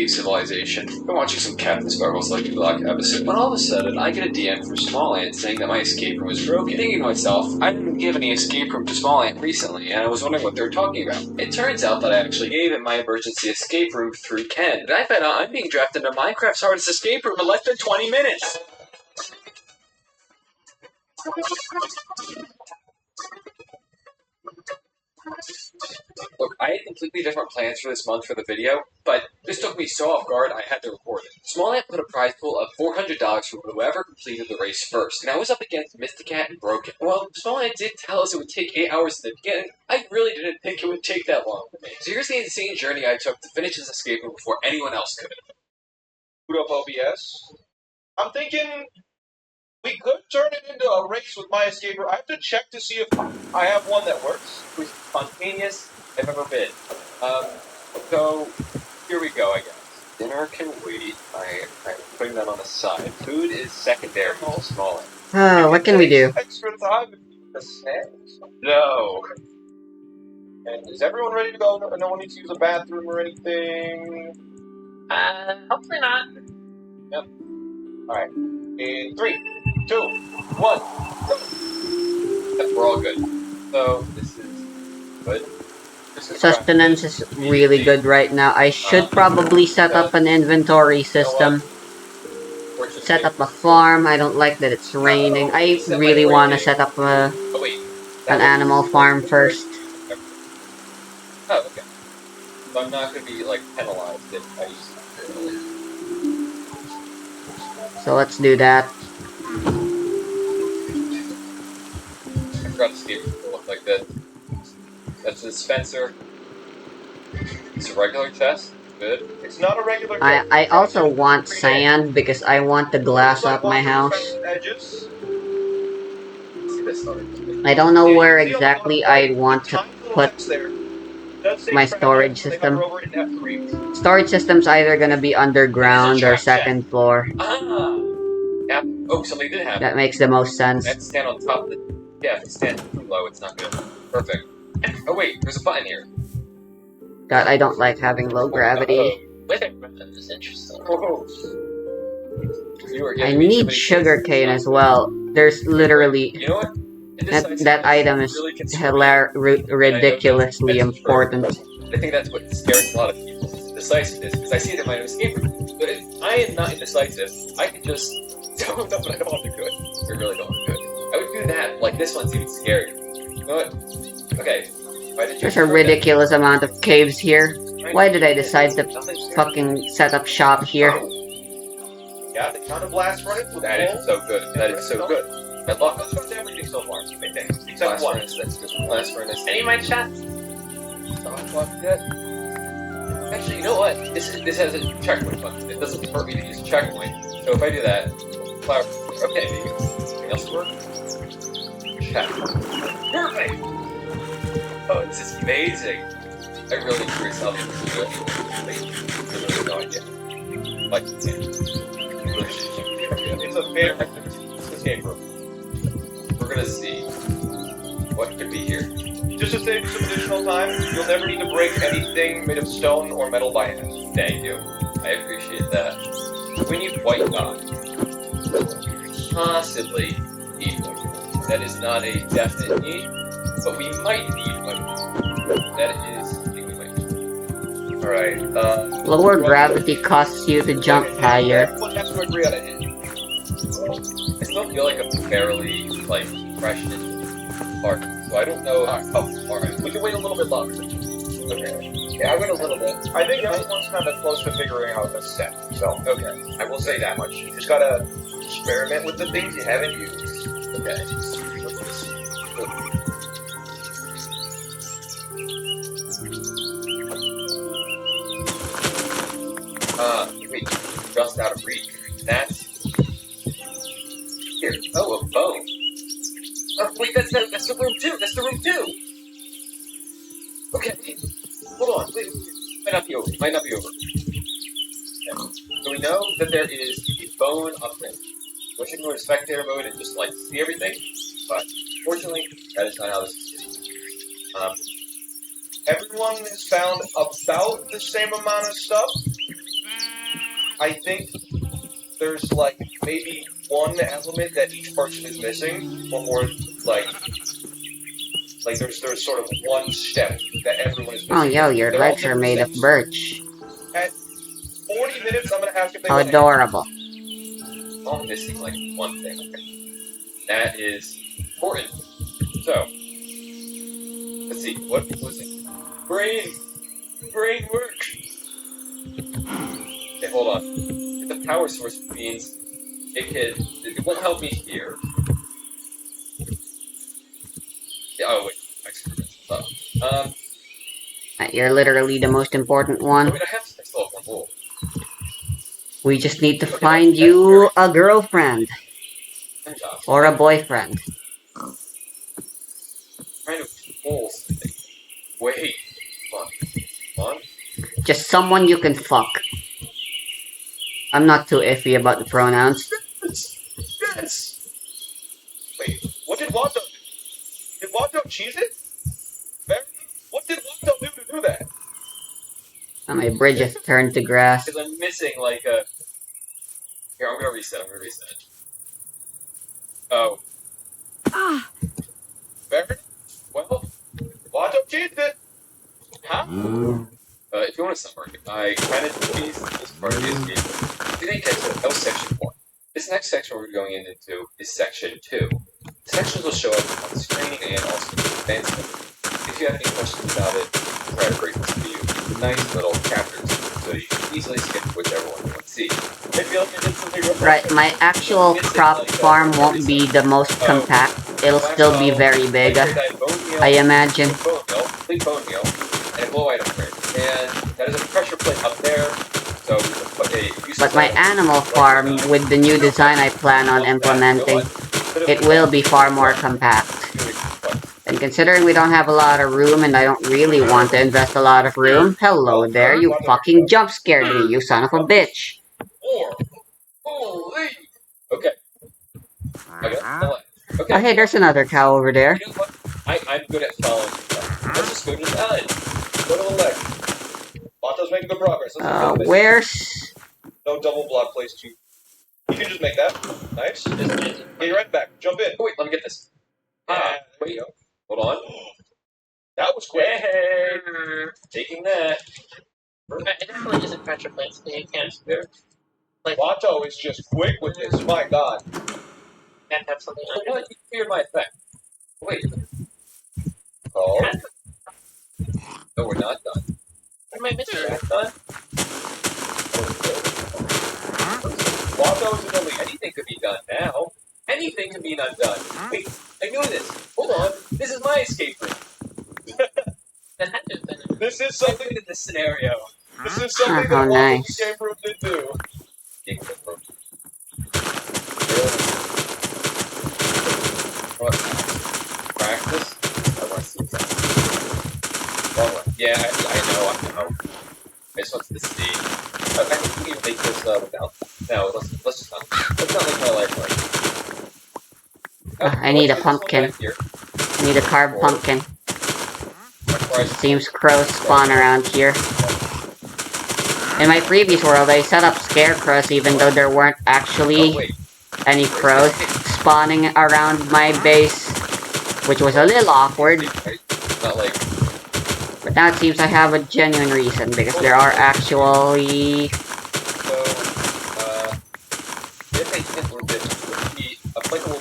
cave civilization. Been watching some Captain Sparkle's Lucky Block episode, when all of a sudden I get a DM from Smallland saying that my escape room was broken. Thinking to myself, I didn't give any escape room to Smallland recently, and I was wondering what they were talking about. It turns out that I actually gave him my emergency escape room through Ken, and I found out I'm being drafted into Minecraft's hardest escape room in less than 20 minutes! Look, I had completely different plans for this month for the video, but this took me so off guard I had to record it. Smallland put a prize pool of $400 for whoever completed the race first, and I was up against Mysticat and Broken. Well, Smallland did tell us it would take 8 hours in the beginning. I really didn't think it would take that long for me. So here's the insane journey I took to finish this escape room before anyone else could. Boot up OBS. I'm thinking we could turn it into a race with my escape room. I have to check to see if I have one that works. It was spontaneous I've ever been. So here we go, I guess. Dinner can wait. I'm putting that on the side. Food is secondary to Smallland. Oh, what can we do? Extra time for snacks. No. And is everyone ready to go? No one needs to use a bathroom or anything? Hopefully not. Yep. Alright. In 3, 2, 1, go. Yep, we're all good. So, this is good. Sustenance is really good right now. I should probably set up an inventory system. Set up a farm. I don't like that it's raining. I really want to set up an animal farm first. Oh, okay. So I'm not going to be, like, penalized if I use it early. So let's do that. I forgot to see if it look like that. That's a dispenser. It's a regular chest. Good. It's not a regular chest. I also want sand because I want to glass up my house. Edges. See this one. I don't know where exactly I want to put my storage system. Storage system's either gonna be underground or second floor. Ah! Yeah. Oh, something did happen. That makes the most sense. I have to stand on top of the... Yeah, if you stand too low, it's not good. Perfect. Oh wait, there's a button here. God, I don't like having low gravity. Wait, this is interesting. Oh. I need sugarcane as well. There's literally... You know what? That item is ridiculously important. I think that's what scares a lot of people. Decisiveness, because I see it in my escape room. But if I am not indecisive, I can just don't know what I want to do it. I really don't want to do it. I would do that. Like this one's even scarier. You know what? Okay. There's a ridiculous amount of caves here. Why did I decide to fucking set up shop here? Yeah, the counter blast running. That is so good. That is so good. I love that. That's everything so far. I think. Except one. That's just blast furnace. Any of my shots? Actually, you know what? This has a checkpoint button. It doesn't hurt me to use a checkpoint. So if I do that, flower. Okay, maybe something else will work. Check. Perfect. Oh, this is amazing. I really threw myself into it. I really have no idea. Like, it's a fair escape room. We're gonna see what could be here. Just to save some additional time, you'll never need to break anything made of stone or metal by hand. Thank you. I appreciate that. We need white dot. Possibly need one. That is not a definite need, but we might need one. That is something we might need. Alright, Lower gravity causes you to jump higher. I still feel like I'm fairly, like, fresh in part, so I don't know how far. We can wait a little bit longer. Okay. Yeah, I wait a little bit. I think everyone's kind of close to figuring out the set, so. Okay. I will say that much. You just gotta experiment with the things you haven't used. Okay. Wait, just out of reach. That's... Here. Oh, a bone. Oh, wait, that's the room 2! That's the room 2! Okay. Hold on, wait. Might not be over. Okay. So we know that there is a bone up there. Wish I could go to spectator mode and just, like, see everything, but fortunately, that is not how this is. Everyone has found about the same amount of stuff. I think there's like maybe one element that each person is missing, or like there's sort of one step that everyone is Oh, missing. yo, your They're all legs are different made of steps. birch. At 40 minutes, I'm gonna ask if they How want adorable. I'm missing like one thing. Okay. That is important. So, let's see. What was it? Brain work. Okay, hold on. If the power source means it won't help me here. Yeah, oh wait, I screwed myself up. You're literally the most important Oh one. wait, I still have one more. We just need to Okay, find that's very you a girlfriend. gosh, Or a boyfriend. trying to pull something. Wait, come on. Just someone you can fuck. I'm not too iffy about the pronouns. Yes. Wait, what did Watto do? Did Watto cheese it? What did Watto do to do that? My bridge has turned to grass. Because I'm missing like a. Here, I'm gonna reset. Oh. Very well. Watto cheesed it. How? If you want a summary, I kind of teased this part of the escape. If you didn't catch that, that was section 1. This next section we're going into is section 2. Sections will show up on screen and also advancement. If you have any questions about it, I'll try to break this to you. Nice little chapters, so you can easily skip whichever one you want to see. I feel like I did something wrong. Right, my actual crop farm won't be the most compact. It'll still be very big, I imagine. Bone meal, and a glow item frame. And that is a pressure plate up there, so we can put a... But my animal farm, with the new design I plan on implementing, it will be far more compact. And considering we don't have a lot of room and I don't really want to invest a lot of room, hello there, you fucking jump scared me, you son of a bitch. Holy! Okay. Okay. Oh hey, there's another cow over there. You know what? I'm good at following stuff. Let's just go to the side. Go to the left. Watto's making good progress. Where's... No double block place too. You can just make that. Nice. Get your right back. Jump in. Oh, wait, let me get this. Wait. Hold on. That was quick. Hey! Taking that. It definitely isn't pressure plates, so you can't. There. Like, Watto is just quick with this. My God. can't have something You know under what? You feared my effect. Wait. Oh. it. No, we're not done. What am I missing? We're not done. Watto's in the lead. Anything could be done now. Anything can be undone. Wait, I knew this. Hold on. This is my escape room. That had to have been it. This is I something. looked at this scenario. This is something Oh, that Watto's nice. escape room did do. What? Practice? I want to see that. Wrong one. Yeah, I know. I just wanted to see. I think we can make this without. No, let's just not. Let's not make my life like. I need a pumpkin. I need a carved pumpkin. Seems crows spawn around here. In my previous world, I set up scarecrows even though there weren't actually any crows spawning around my base, which was a little awkward. Not like. But now it seems I have a genuine reason, because there are actually... So, if a hint would be applicable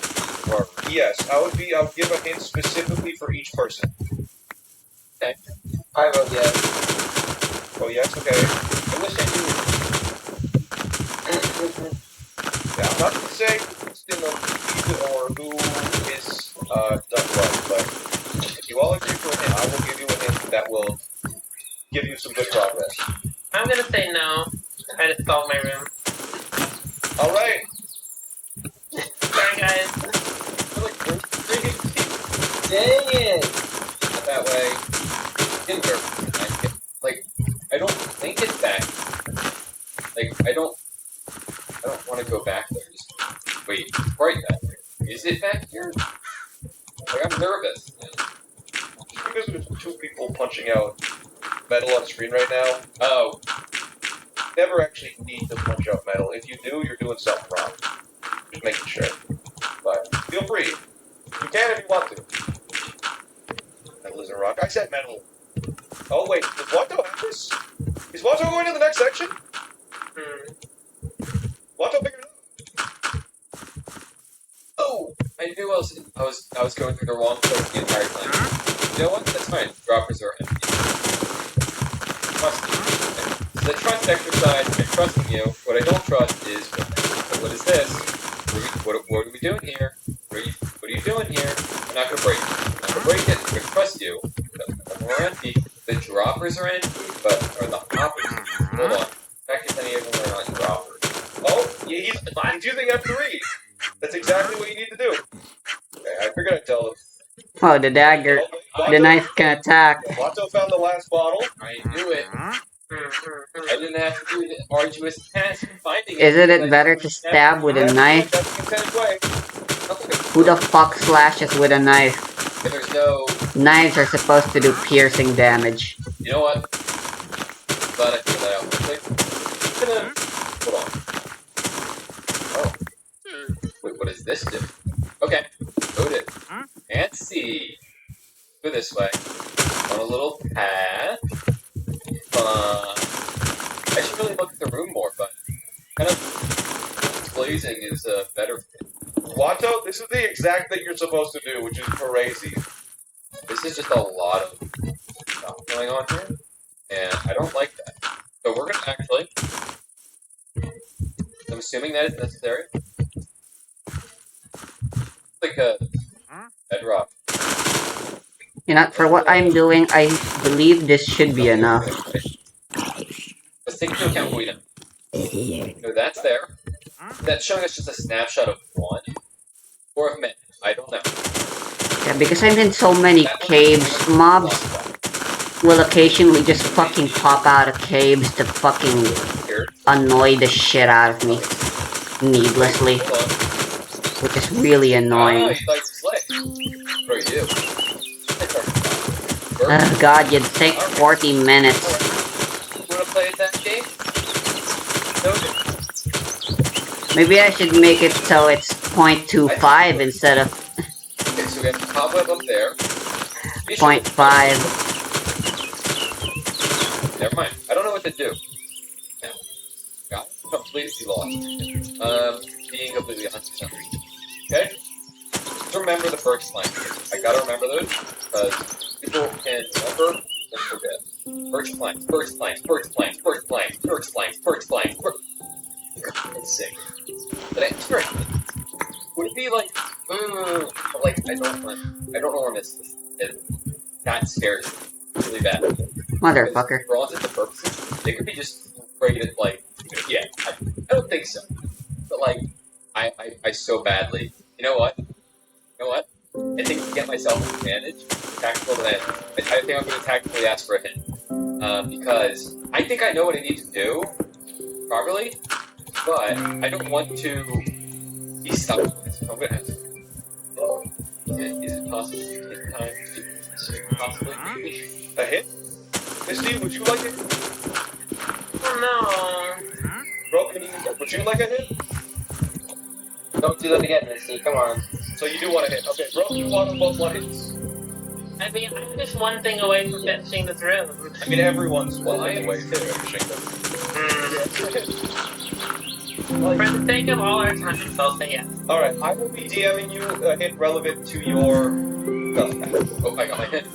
for Yes, I would give a hint specifically for each person. Okay. I vote yes. Oh yes, okay. I wish I knew. Yeah, I'm not gonna say who's in the lead or who is done well, but if you all agree for a hint, I will give you a hint that will give you some good progress. I'm gonna say no. I just solved my room. Alright. Sorry, guys. Dang it! That way, didn't work. Like, I don't think it's back. Like, I don't want to go back there. Just wait, right back there. Is it back here? Like, I'm nervous. Because there's two people punching out metal on screen right now. Oh, never actually need to punch out metal. If you do, you're doing something wrong. Just making sure. But feel free. You can if you want to. Metal isn't rock. I said metal. Oh wait, does Watto have this? Is Watto going to the next section? Watto figured it out. Oh! I knew I was going through the wrong place the entire time. You know what? That's fine. Droppers are empty. Trust me. It's a trust exercise. I'm trusting you. What I don't trust is what is this? What are we doing here? What are you doing here? I'm not gonna break it. I'm not gonna break it. I'm gonna trust you. We're empty. The droppers are empty, but are the hoppers? Hold on. Check if any of them are not droppers. Oh, he's using F3. That's exactly what you need to do. Okay, I figured I'd tell him. Oh, the dagger. The knife can attack. Watto found the last bottle. I knew it. I didn't have to do the arduous task of finding it. Isn't it better to stab with a knife? That's the intended way. Who the fuck slashes with a knife? If there's no... Knives are supposed to do piercing damage. You know what? Glad I figured that out quickly. Hold on. Oh. Wait, what does this do? Okay. Load it. And see. Go this way. On a little path. I should really look at the room more, but kind of blazing is better. Watto, this is the exact thing you're supposed to do, which is crazy. This is just a lot of stuff going on here, and I don't like that. So we're gonna actually. I'm assuming that is necessary. Like a bedrock. You know, for what I'm doing, I believe this should be enough. Let's take into account what we know. So that's there. That's showing us just a snapshot of one. Or of many. I don't know. Yeah, because I'm in so many caves, mobs will occasionally just fucking pop out of caves to fucking annoy the shit out of me. Needlessly. Which is really annoying. You thought you were slick. For you. Oh god, you'd think 40 minutes. Wanna play that game? No. Maybe I should make it so it's 0.25 instead of Okay, so we have the cobweb up there. 0.5. Never mind. I don't know what to do. Now, got completely lost. Being completely 100%. Okay? Just remember the first line. I gotta remember those, because people can remember and forget. First planks, first planks, first planks, first planks, first planks, first planks, It's sick. But it's right. Would it be like, like, I don't know where this is. That scares me really bad. Motherfucker. For all intents and purposes, they could be just rated like, yeah, I don't think so. But like, I so badly. You know what? I think to get myself an advantage, tactical advantage, I think I'm going to tactically ask for a hint. Because I think I know what I need to do properly, but I don't want to be stuck with it. So I'm going to ask. Is it possible to take time to possibly A hit? Misty, would you like it? Oh Bro, would you like a hit? Don't do that again, Misty. Come on. So you do want a hit. Okay, bro, you want them both lights? no. I mean, I'm just one thing away from finishing this room. I mean, everyone's one way to finishing them. For the sake of all our time, I'll say yes. Alright, I will be DMing you a hit relevant to your stuff path. Oh, I got my hint.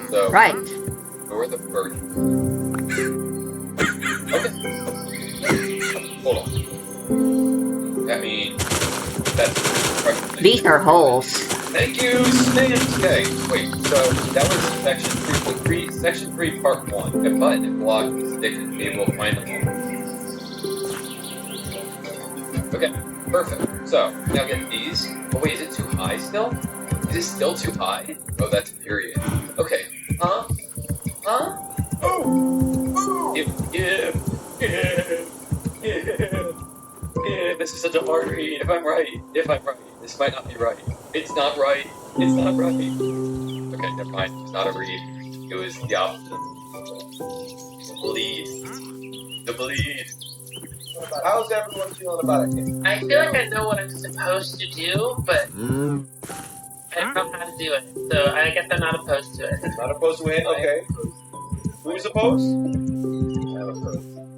So, Right. You're the virgin. Okay. Hold on. That means that's These are holes. Thank you, Snakes! Okay, wait, so that was section 3.3, section 3, part 1. A button and block is addicted to be able to find them all. Okay, perfect. So, now get these. Oh wait, is it too high still? Is it still too high? Oh, that's period. Okay. Huh? Huh? Oh! Yeah. This is such a hard read. If I'm right. This might not be right. It's not right. It's not right. Okay, never mind. It's not a read. It was the opposite. The bleed. The bleed. How's everyone feeling about it? I feel like I know what I'm supposed to do, but I don't know how to do it. So I guess I'm not opposed to it. Not opposed to it? Okay. Who's opposed?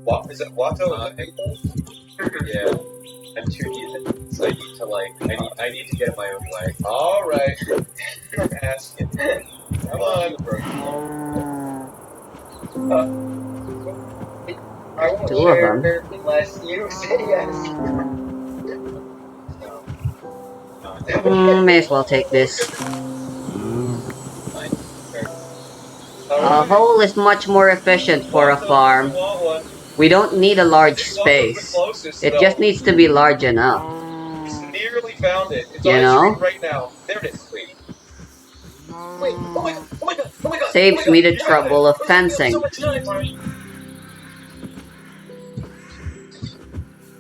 What is it? Watto? Yeah. I'm too heathen, so I need to I need to get in my own way. All right. I'm asking. Come on. I won't Two of share them. unless you say yes. May as well take this. A Alright. hole is much more efficient for a Watto farm. doesn't want one. We don't need a large This is also the space. closest, It though. just needs to be large enough. It's nearly found it. It's You on its know? screen right now. There it is. Wait. Wait. Oh my god. Oh my god. Oh my god. Saves oh my god. me the You got trouble it. of Oh, you have fencing. so much time.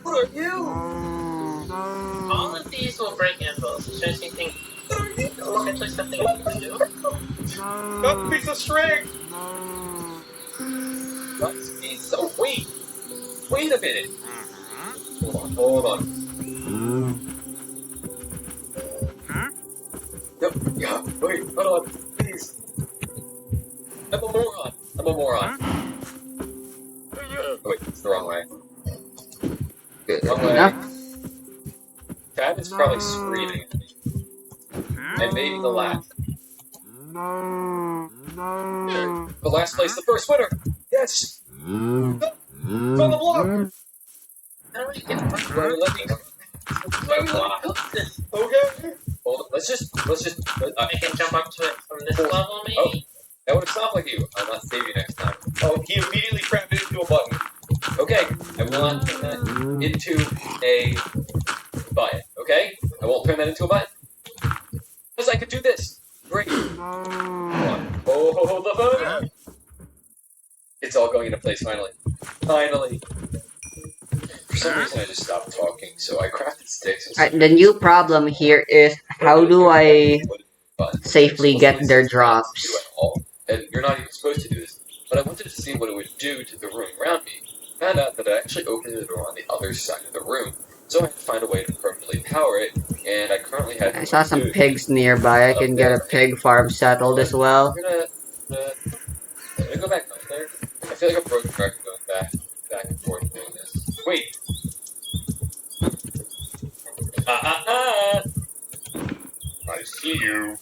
Who are you? All of these will break anvils. Which makes me think potentially something I can do. Got a piece of string. Must be so. Wait a minute. Hold on. Yep. Yeah. Wait. Hold on. Please. I'm a moron. Oh, wait, it's the wrong way. Good Wrong way. enough. Chad is probably screaming at me. And maybe the laugh. The last place, the first winner! Yes! It's on the block! How do we get up? Let me go. Okay. Hold on. Let's just. I can jump up to it from this level, maybe? Oh. That would have stopped like you. I'll not save you next time. Oh, he immediately crammed it into a button. Okay. I will not turn that into a button. Okay? I won't turn that into a button. Because I could do this. Great. Come on. Oh, the phone! It's all going into place finally. Finally. For some reason, I just stopped talking, so I crafted sticks. Alright, the new problem here is how do I safely get their drops? And you're not even supposed to do this. But I wanted to see what it would do to the room around me. Found out that it actually opened the door on the other side of the room. So I had to find a way to permanently power it, and I currently had... I saw some pigs nearby. I can get a pig farm settled as well. I'm gonna go back up there. I feel like a broken record going back and forth doing this. Wait! I see you.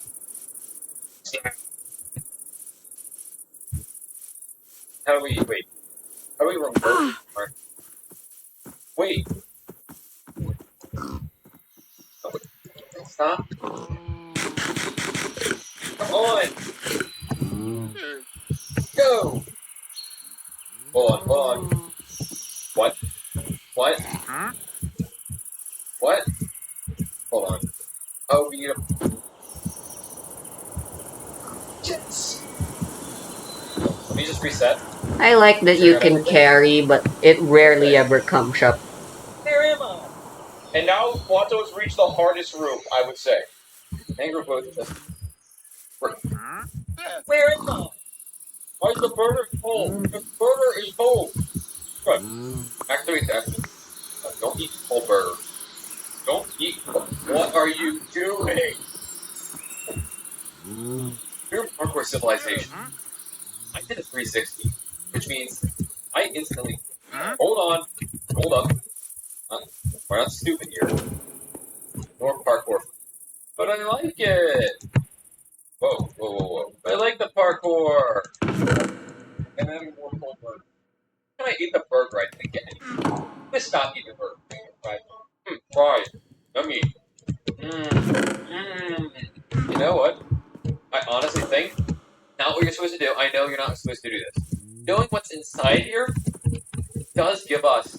How do we reverse? Wait. Oh, wait. Stop. Come on. Go. Hold on. What? What? Hold on. Oh, beautiful. Yes. Let me just reset. I like that you can carry, but it rarely ever comes up. Where am I? And now Watto's reached the hardest room, I would say. Anger both of us. Where am I? Why is the burner cold? The burner is cold. Good. Actually, don't eat cold burger. Don't eat. What are you doing? You're hardcore civilization. I did a 360, which means I instantly. Hold on. We're not stupid here. More parkour. But I like it. Whoa. I like the parkour. And then more cold burger. Can I eat the burger? I think let's stop eating the burger. Right. Fries. Yummy. You know what? I honestly think not what you're supposed to do. I know you're not supposed to do this. Knowing what's inside here does give us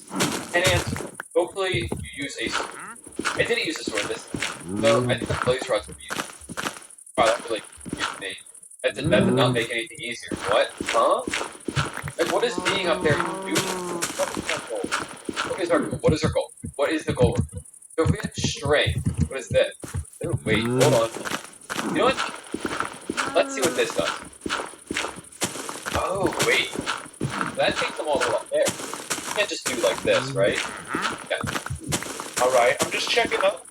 an answer. Hopefully you use a sword. I didn't use a sword this time. So I think the blaze rods would be useful. Wow, that really used me. That did not make anything easier. What? Huh? Like, what is being up there doing? What is our goal? What is our goal? What is the goal? So if we have string, what is this? Oh, wait, hold on. You know what? Let's see what this does. Oh, wait. That takes them all the way up there. can't just do like this, right? Yeah. Alright, I'm just checking up.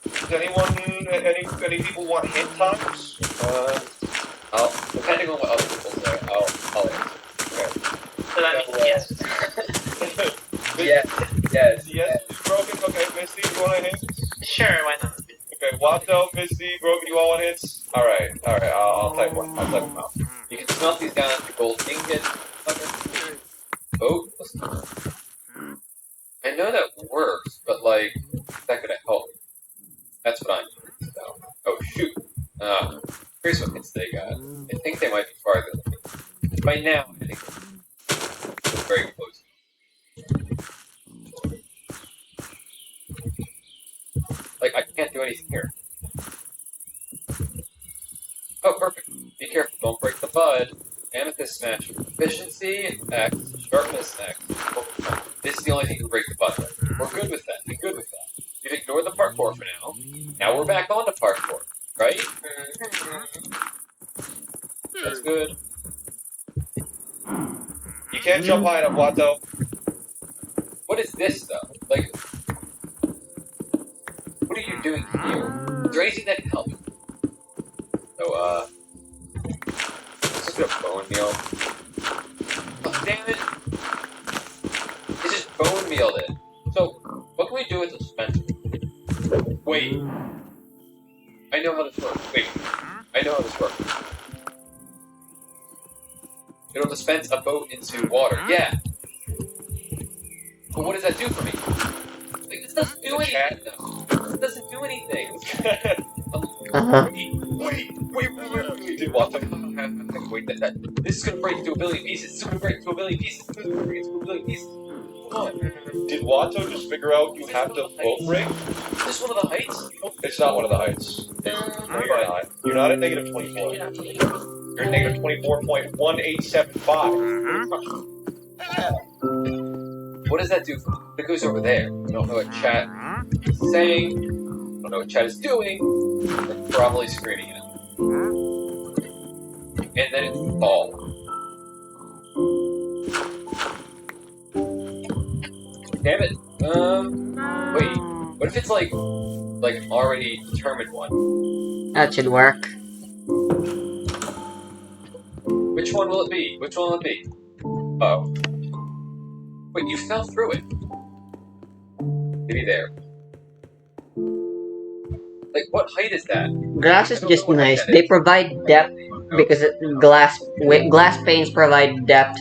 Does anyone, any people want hint times? I'll, depending on what other people say, I'll answer. Okay. So that means yes. Yes, yes. Yes, Broken. Okay, Misty, you want a hint? Sure, why not? Okay, Watto, Misty, Broken, you all want hints? Alright, I'll type one. I'll type them out. You can smelt these down to gold ingot. Oh, I know that works, but like, that could help. That's what I'm doing. So. Oh shoot. Here's what hints they got. I think they might be farther than me. By now, I think they're very close. Like, I can't do anything here. Oh, perfect. Be careful, don't break the bud. Amethyst smash. Efficiency, X. Sharpness, X. This is the only thing that can break the bud. We're good with that. Be good with that. You've ignored the parkour for now. Now we're back on to parkour, right? That's good. You can't jump high enough, Watto. What is this, though? Like, what are you doing here? Is there anything that can help? So, let's just do a bone meal. Oh, damn it! It's just bone mealed it. So, what can we do with the dispenser? Wait. I know how this works. Wait. I know how this works. It'll dispense a boat into water. Yeah. But what does that do for me? Like, this doesn't do anything. This doesn't do anything. Wait. Did Watto? Wait, this is gonna break into a billion pieces. This is gonna break into a billion pieces. This is gonna break into a billion pieces. Come on. Did Watto just figure out you have to boat break? Is this one of the heights? It's not one of the heights. No, you're not. You're not at negative 24. You're at negative 24.1875. What does that do for me? It goes over there. I don't know what chat is saying. I don't know what chat is doing. They're probably screaming it. And then it falls. Damn it. Wait. What if it's like an already determined one? That should work. Which one will it be? Which one will it be? Oh. Wait, you fell through it. Maybe there. Like, what height is that? Glass is just nice. They provide depth because glass panes provide depth,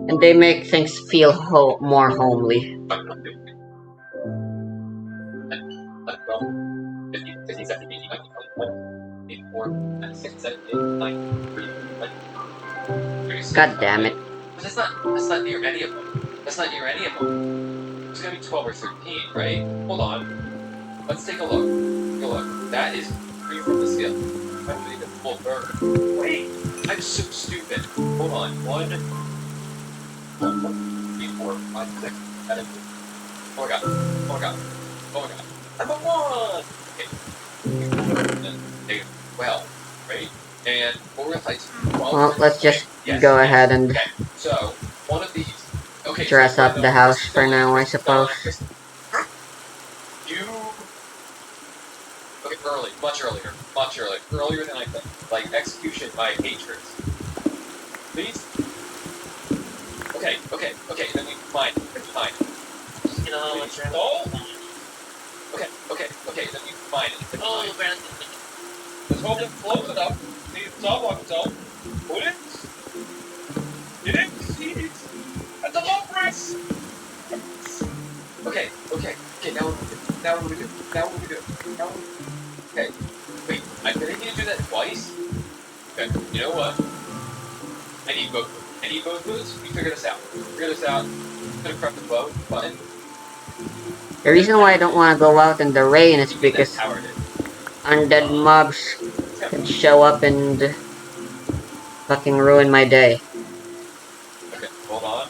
and they make things feel more homely. God damn it. That's not near any of them. That's not near any of them. It's gonna be 12 or 13, right? Hold on. Let's take a look. Take a look. That is free from the scale. I'm gonna make a full burger. Wait! I'm so stupid. Hold on. 1, 2, 3, 4, 5, 6, 7, 8. Oh my god. Oh my god. Oh my god. I'm a 1! Okay. Well, right? And what were the heights? Well, let's just Yes. go ahead and Okay. So, one of these. Okay. dress up the house for now, I suppose. You. Okay, early. Much earlier. Much earlier. Earlier than I think. Like, execution by hatred. Please? Okay. Then we find it. Just get a little Please. extra. Oh! Okay. Then we find it. Oh, Brandon. Let's hold it close enough. See the top on itself. Put it. Get it. See it. At the low price. Okay. Now what do we do? Okay. Wait, I'm gonna need to do that twice? Okay, you know what? I need both moves. We figure this out. I'm gonna press the vote button. The reason why I don't want to go out in the rain is because Powered it. undead mobs can show up and fucking ruin my day. Okay, hold on.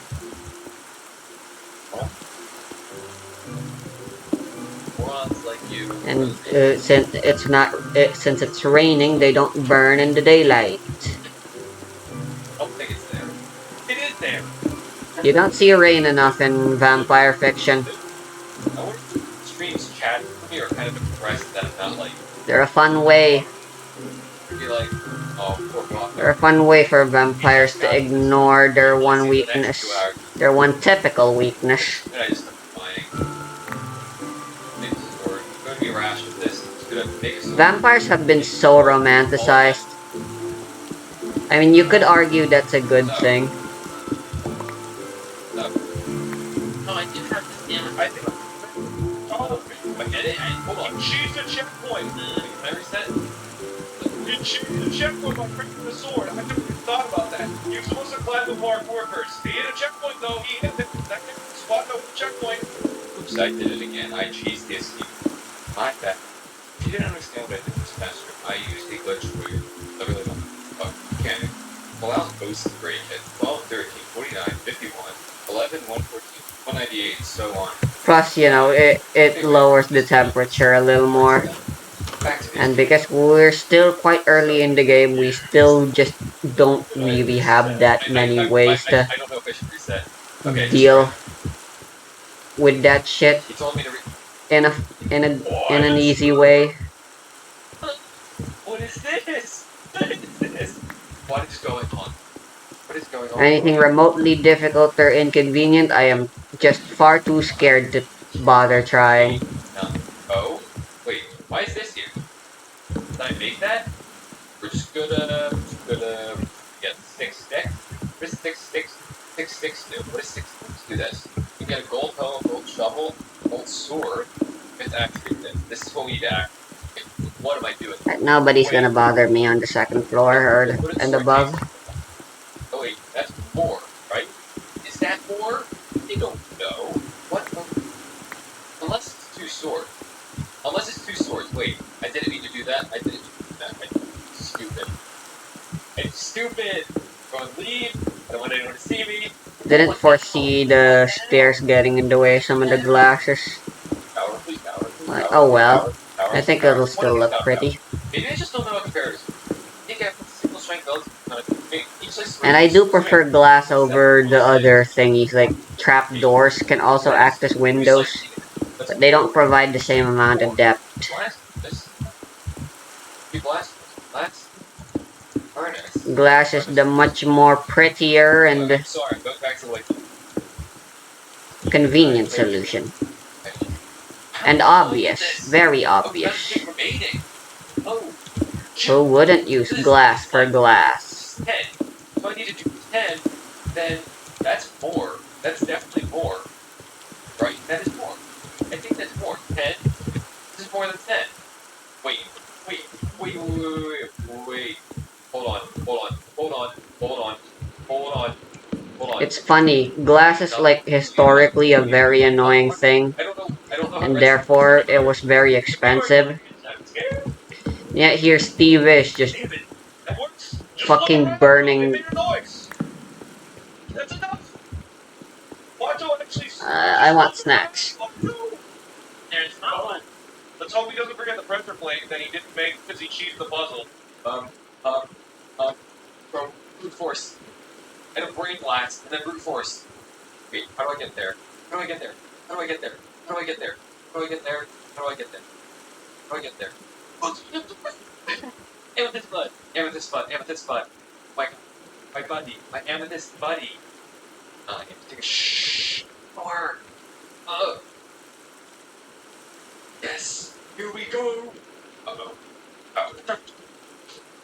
Morons like you. And since it's raining, they don't burn in the daylight. I don't think it's there. It is there! You don't see rain enough in vampire fiction. I wonder if streams chat with me or kind of depressed that I'm not like, They're a fun way. be like, oh, poor They're a Gotham. fun way for He vampires just to got this ignore their really one see the next 2 weakness. hours. Their one typical weakness. Then I just start buying. Maybe this is word. I'm going to be rash with this. It's going to make us. Vampires have been so romanticized. I mean, you could argue that's a good thing. No. Oh, I do have this damn. I think. Oh, I get it. Hold on. Choose the checkpoint. Wait, can I reset? You choose the checkpoint by pressing the sword. I never even thought about that. You're supposed to climb the parkour first. He hit a checkpoint though. He hit it. That spot no checkpoint. Oops, I did it again. I cheesed the escape. My bad. If you didn't understand what I did this semester, I used a glitch where I really don't. Oh, mechanic. Allows ghosts to break at 12, 13, 49, 51, 11, 114, 198, and so on. Plus, you know, it lowers the temperature a little more. And because we're still quite early in the game, we still just don't really have that many ways to I don't know if I should reset. deal with that shit He told me to in an easy way. What is this? What is this? What is going on? What is going on? Anything remotely difficult or inconvenient, I am just far too scared to bother trying. No. Oh? Wait, why is this here? Did I make that? We're just gonna get 6 sticks. What is 6 sticks do? What does 6 sticks do this? You get a gold hoe, gold shovel, gold sword. It's actually this is what we need to act. What am I doing? Nobody's gonna bother me on the second floor or and above. Oh wait, that's 4, right? Is that 4? I don't know. What? Unless it's 2 swords. Unless it's 2 swords. Wait, I didn't mean to do that. I didn't do that. I'm stupid. I'm stupid. I'm gonna leave. I don't want anyone to see me. Didn't foresee the stairs getting in the way of some of the glasses. Power, please, power, please, power, Oh well. power, I think power. it'll still look pretty. Maybe I just don't know what comparison. I think I put single strength builds. And I do prefer glass over the other thingies, like trapdoors can also act as windows, but they don't provide the same amount of depth. Glass is the much more prettier and convenient solution. And obvious, very obvious. Who wouldn't use glass for glass? 10. So I need to do 10, then that's more. That's definitely more. Right? That is more. I think that's more. 10? This is more than 10. Wait. Hold on. It's funny, glass is like historically a very annoying thing, and therefore it was very expensive. Yet here Steve is just fucking burning. That's enough. Watto actually. I want snacks. There's not one. Let's hope he doesn't forget the pressure plate that he didn't make because he cheated the puzzle. From brute force. And a brain blast, and then brute force. Wait, how do I get there? How do I get there? How do I get there? How do I get there? How do I get there? How do I get there? How do I get there? Amethyst bud! Amethyst bud! Amethyst bud! My buddy! My amethyst buddy! I have to take a shower! Yes! Here we go! Uh-oh.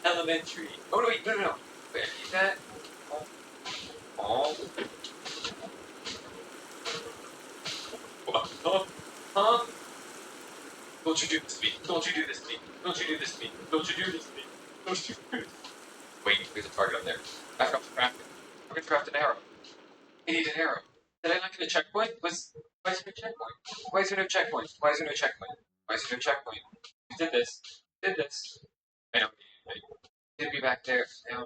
Elementary. Oh, no, wait, no. Wait, I need that. Oh. Huh? Don't you do this to me. Don't you do this to me. Don't you do this to me. Don't you do this to me. Don't you do this. Wait, there's a target up there. I forgot to craft it. I forgot to craft an arrow. I need an arrow. Did I not get a checkpoint? Why is there no checkpoint? Why is there no checkpoint? Why is there no checkpoint? Why is there no checkpoint? We did this. I know. Did be back there. Now,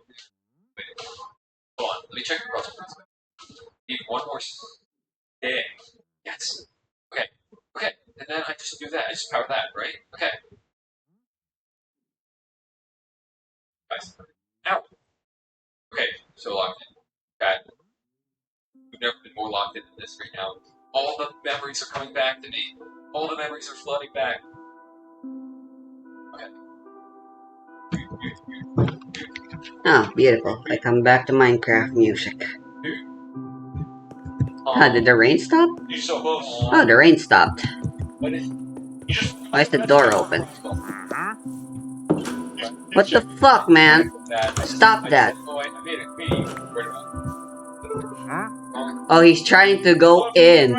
wait. Hold on. Let me check the crossbones. Need one more stick. Yes. Okay. And then I just do that. I just power that, right? Okay. Nice. Ow. Okay. So locked in. Bad. We've never been this right now. All the memories are coming back to me. All the memories are flooding back. Oh, beautiful. I come back to Minecraft music. Ah, did the rain stop? You're so close. Oh, the rain stopped. What is? Why is the door open? What the fuck, man? Stop that. Oh, he's trying to go in.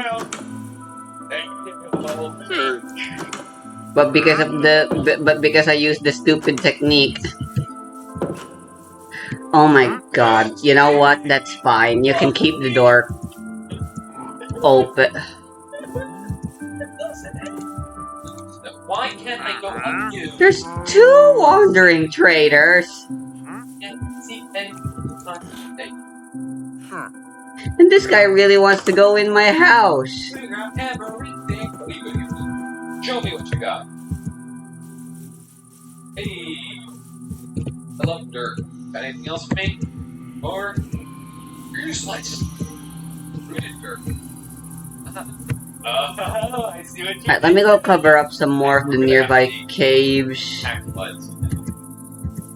But because I used the stupid technique. Oh my god. You know what? That's fine. You can keep the door open. Why can't I go up you? There's two wandering traders. And this guy really wants to go in my house. Show me what you got. Hey, I love dirt. Got anything else for me? Or you're useless. Rooted dirt. I see what you Alright, let me go cover up some more of the nearby caves. Packed mud.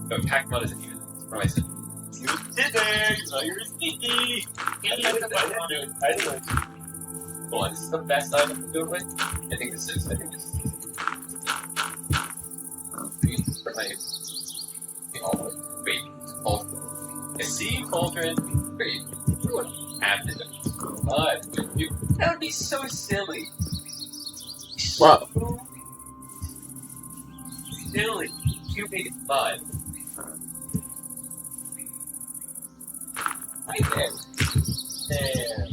No, packed mud isn't even surprising. You're sneaky! I think well, this is the best item to do it with. I think this is. Wait, cauldron. A sea cauldron? Wait, you would have to do mud. That would be so silly. Well, Silly. You made mud. Right there. There.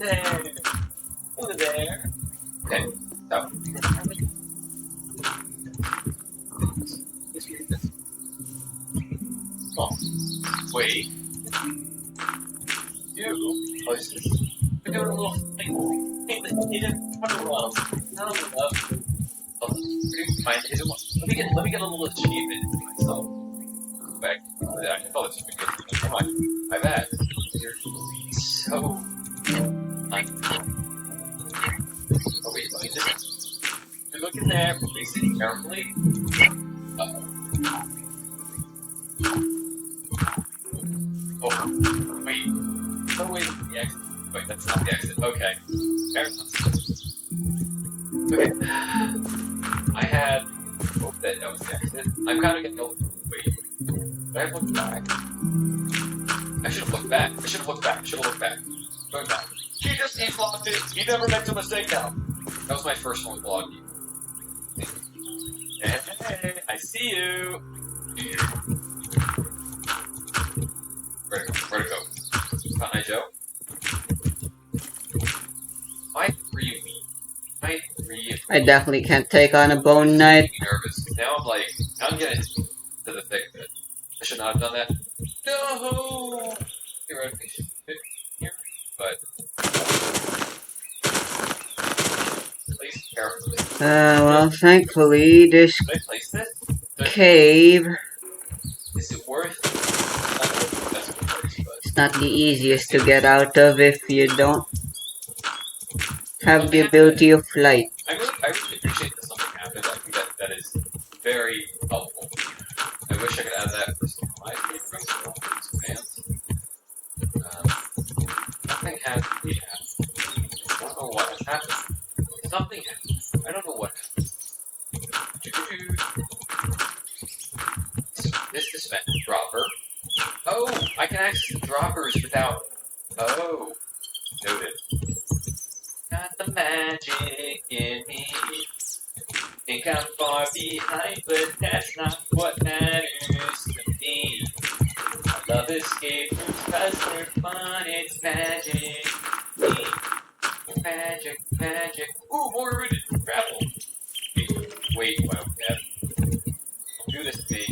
There. Over there. Okay, so. Oh, wait. You? Oh, is this? We're doing a little thing. Hey, you didn't put it wrong. Not enough. Oh, where do you find the hidden one? Let me get a little achievement for myself. Back. I thought it's pretty good. Come on. My bad. You're so. Oh wait, let me just. You're looking there. Please sit carefully. Uh-oh. Oh, wait. No way to the exit. Wait, that's not the exit. Okay. Okay. I had hoped that was the exit. I'm kind of getting old. Wait. Did I look back? I should have looked back. Going back. He just ain't it. He never makes a mistake now. That was my first one vlogging. Hey, I see you. Where'd it go? Hi, Joe. I really. I definitely can't take on a bone knight. Nervous. Now I'm getting to the thick of it. I should not have done that. No! Theoretically, should fit here, but. Place carefully. Well, thankfully, this Should I place this? cave Is it worth? is not the easiest to get out of if you don't have the ability of flight. I really appreciate that something happened. I think that is very helpful. I wish I could add that for some of my fans. Nothing has to be happened. I don't know what has happened. Something happened. I don't know what happened. This dispenser dropper. Oh, I can access droppers without. Oh, noted. Got the magic in me. Think I'm far behind, but that's not what matters to me. I love escape rooms 'cause they're fun, it's magic. Magic, magic. Ooh, more rooted gravel. Wait, what? Don't do this to me.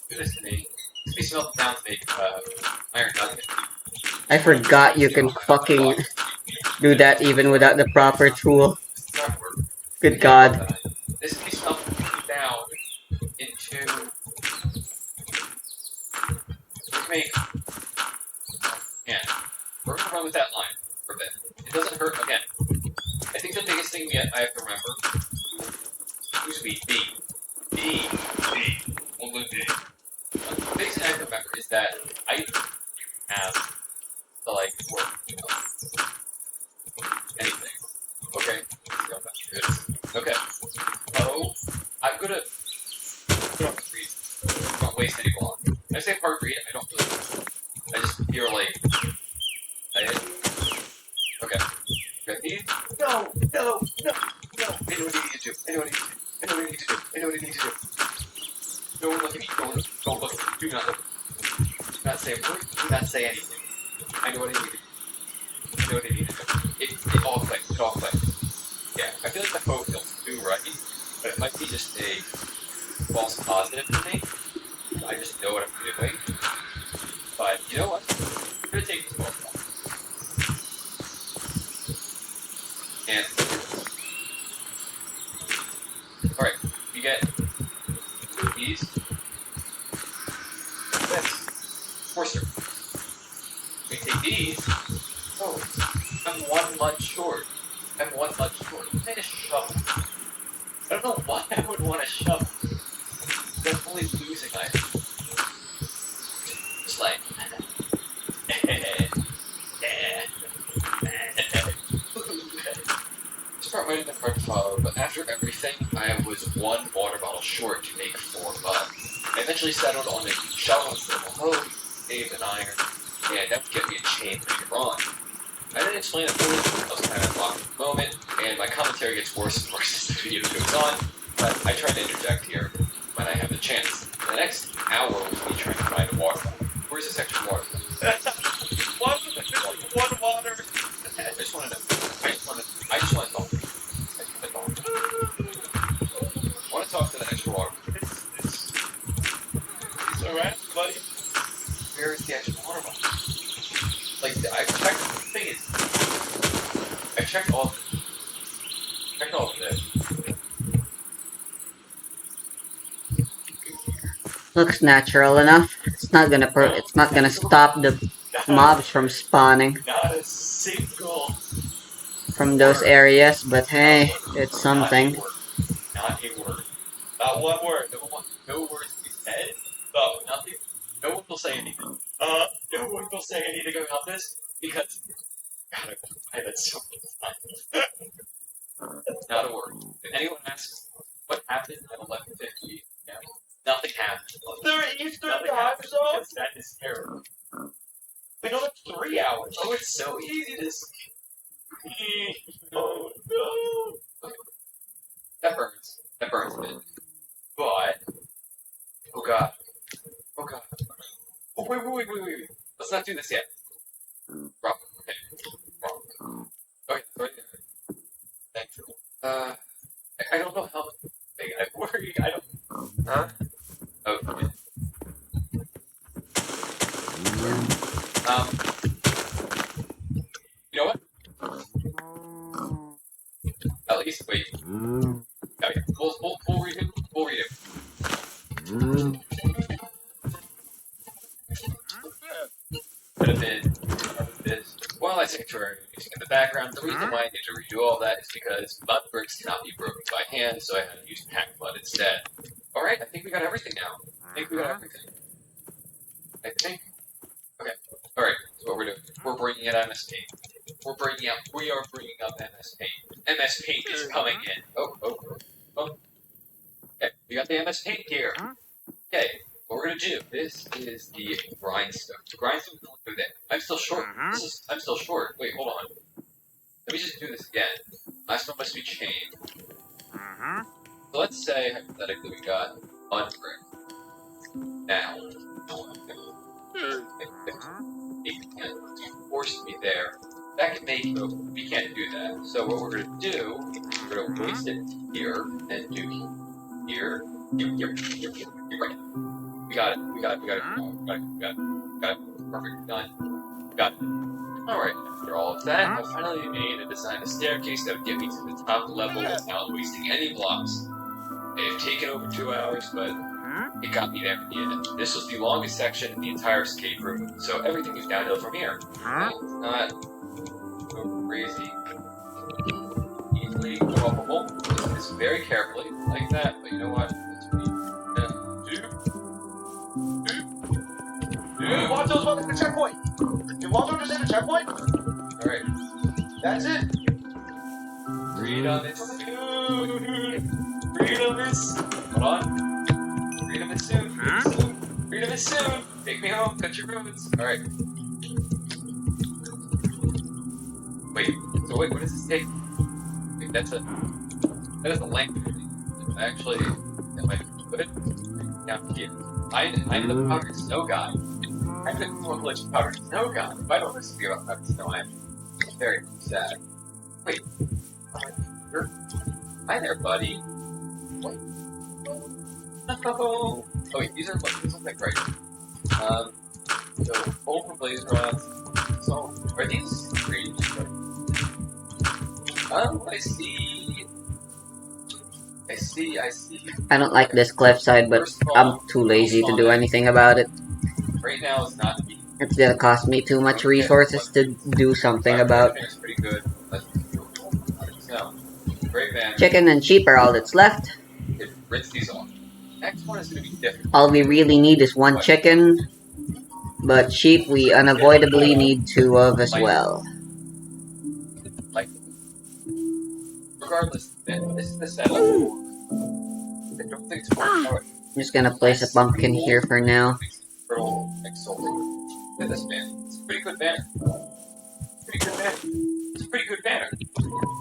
Do this to me. This be smelt down to make iron nugget. I forgot you can fucking do that even without the proper tool. Good god. This can be smelted down into. Make. Yeah. We're gonna run with that line for a bit. doesn't hurt again. I think the biggest thing I have to remember. Used to be B. Only B. The biggest thing I have to remember is that I have to like work, anything. Okay. Okay. Oh, I'm gonna read. Don't waste any long. When I say hard read, I don't really. I just feel like. Okay. Got these? No. I know what you need to do. I know what you need to do. Don't look at me. Don't look. Do not look. Do not say a word. Do not say anything. I know what I need to do. It all clicks. Yeah, I feel like the quote feels too right, but it might be just a false positive for me. I just know what I'm doing. But you know what? I'm gonna take this false positive. And alright, you get these. This. Forcer. We take these. Oh, I'm 1 lunch short. I'm 1 lunch short. I need a shovel. I don't know why I would want a shovel. I'm only losing items. Just like. This part might have been hard to follow, but after everything, I was 1 water bottle short to make 4 mud. I eventually settled on a shovel instead of a hoe, saved an iron, and that would get me a chain later on. I didn't explain it fully, I was kind of locked at the moment, and my commentary gets worse and worse as the video goes on, but I try to interject here when I have the chance. The next hour was me trying to find a water bottle. Where's this extra water bottle? One water. I just want to know. I just want to talk. I want to talk to the extra water bottle. It's alright, buddy. Where is the extra water bottle? Like, I've checked, the thing is, I've checked all of it. Checked all of it. Looks natural enough. It's not gonna stop the mobs from spawning Not a single from those areas, but hey, it's something. Not a word. Not one word. No words to be said. No, nothing. No one will say anything. No one will say anything about this because God, I've had so many times. Not a word. If anyone asks what happened at 11:50, nothing happened. They're Eastern Nothing time happened zone. because that is terrible. We know it's 3 hours. Oh, it's so easy to see. Oh no. That burns. That burns a bit. But oh god. Oh god. Oh wait. Let's not do this yet. Wrong. Okay. Wrong. Okay, right there. Thank you. I don't know how big I'm worried. I don't. Huh? Oh. Okay. You know what? At least wait. Okay. We'll read it. We'll read it. Could have been this wildlife sanctuary music in the background. The reason why I need to redo all that is because mud bricks cannot be broken by hand, so I had to use packed mud instead. Alright, I think we got everything now. I think. Okay. Alright, so what we're doing. We're bringing in MS Paint. We are bringing up MS Paint. MS Paint is coming in. Oh. Okay, we got the MS Paint here. Okay, what we're gonna do, this is the grindstone. The grindstone will go there. I'm still short. I'm still short. Wait, hold on. Let me just do this again. Last one must be chained. So let's say, hypothetically, we got 1 brick. Now, it forced me there. That can make it, we can't do that. So what we're gonna do, we're gonna waste it here, and do here. Right. We got it. Perfect. Done. Got it. Alright, after all of that, I finally made and designed a staircase that would get me to the top level without wasting any blocks. It had taken over 2 hours, but it got me there in the end. This was the longest section in the entire escape room, so everything was downhill from here. Not over crazy. Easily probable. Do this very carefully, like that. But you know what? That's what you Dude, Wanto's about the checkpoint. Did Wanto just hit a checkpoint? Alright. That's it. Freedom is soon. Freedom is. Hold on. Freedom is soon. Freedom is soon. Freedom is soon. Take me home. Cut your roads. Alright. Wait. So wait, what does this take? Wait, that is a length. Actually, that might be good. Down here. I'm the powdered snow guy. I'm the coalition powdered snow guy. If I don't listen to you about powdered snow, I'm very sad. Wait. You're... Hi there, buddy. What? Oh, wait, these look like right. So, open blaze rods. So, are these green? I see. I see. I don't like this cliffside, but I'm too lazy to do anything about it. Right now, it's not me. It's gonna cost me too much resources to do something about. It's pretty good. So, great man. Chicken and sheep are all that's left. Rinse these off. Next one is going to be different. All we really need is one chicken, but sheep we unavoidably need two of as well. Like, regardless, this is the setup. I don't think it's worth it. I'm just gonna place a pumpkin here for now. Look at this man. It's a pretty good banner. Pretty good banner. It's a pretty good banner.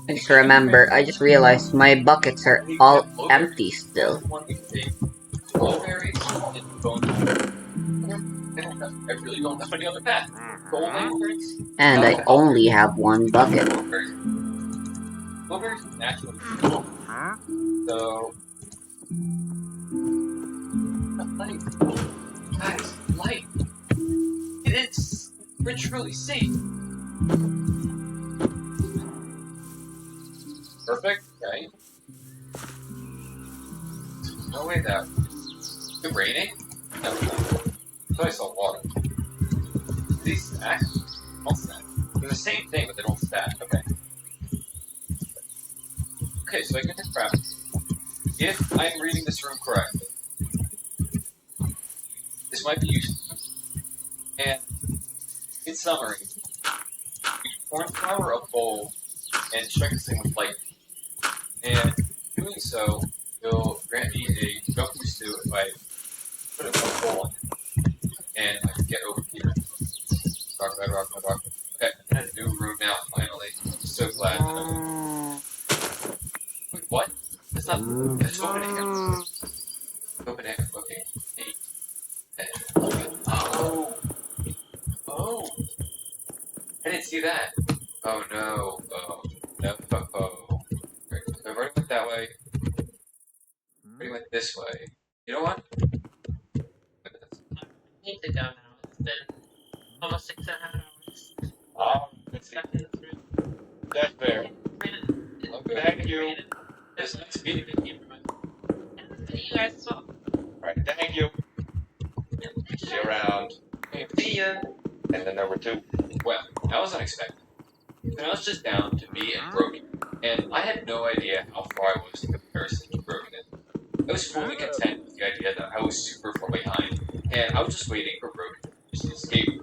Just remember, I just realized my buckets are all empty still. Blueberries and bone. I really don't have any other path. Golden berries. And I only have one bucket. Blueberries naturally. So. Light. Guys, light. It's truly safe. Perfect, right? No way that. Is it raining? No. I thought I saw water. These stack? Don't stack. They're the same thing, but they don't stack. Okay. Okay, so I get to craft. If I'm reading this room correctly, this might be useful. And in summary, you cornflour a bowl and strike this thing with light. And doing so will grant me a jump boost to if I put it in a bowl and I can get over here. Rock. Okay, I'm in a new room now, finally. I'm so glad. Wait, what? That's not. That's open air. Open air, okay. Hey. Oh! Oh! I didn't see that. Oh no. Oh. No. Oh. Right. So I already went that way. Already went this way. You know what? I need to go now. It's been almost 6.5 hours. Let's see. Stuck in this room. That's fair. Okay. Thank you. It's nice meeting you. And you guys as well. Alright, thank you. See you around. See ya. And then number 2. Well, that was unexpected. And I was just down to me and Broken, and I had no idea how far I was in comparison to Broken. I was fully content with the idea that I was super far behind, and I was just waiting for Broken to escape.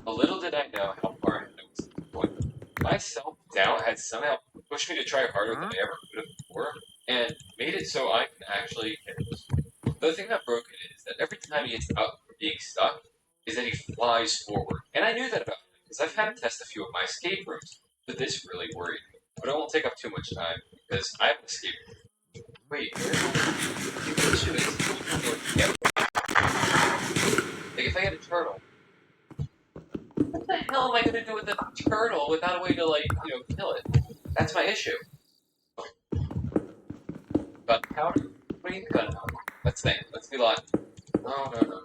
But little did I know how far I was at this point. My self-doubt had somehow pushed me to try harder than I ever could have before, and made it so I can actually hit this. The thing about Broken is that every time he gets out from being stuck, is that he flies forward. And I knew that about him, because I've had to test a few of my escape rooms, but this really worried me. But I won't take up too much time, because I have an escape room. Wait, the issue is, like, if I get a turtle, what the hell am I going to do with a turtle without a way to, like, kill it? That's my issue. Gunpowder? What do you think gunpowder? Let's think. Let's be logical. No.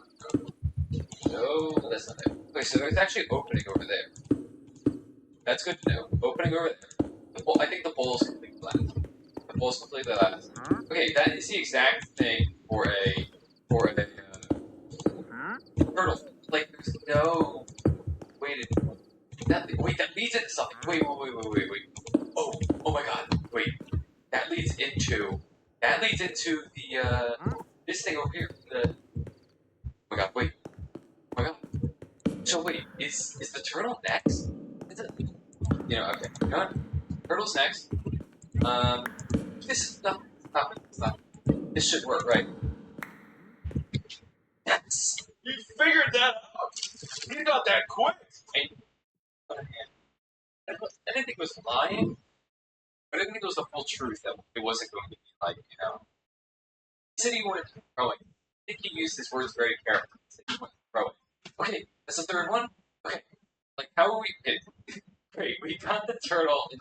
No, that's not it. Okay, so there's actually an opening over there. That's good to know. Opening over there. I think the bowl is completely last. The bowl is completely last. Okay, that is the exact thing for a turtle. Like, there's no way to... Wait, that leads into something. Wait. Oh my god. Wait. That leads into the this thing over here. Oh my god. Wait. Oh my god. So wait, is the turtle next? Is it? Okay. You know what? Turtle's next. This stop. This should work, right? Yes. You figured that out. You got that quick. I didn't think it was lying, but I didn't think it was the full truth that it wasn't going to be like, He said he wanted to throw it. I think he used his words very carefully. He said he wanted to throw it. Okay, that's the third one? Okay. Like, how are we... Okay. Great, we got the turtle in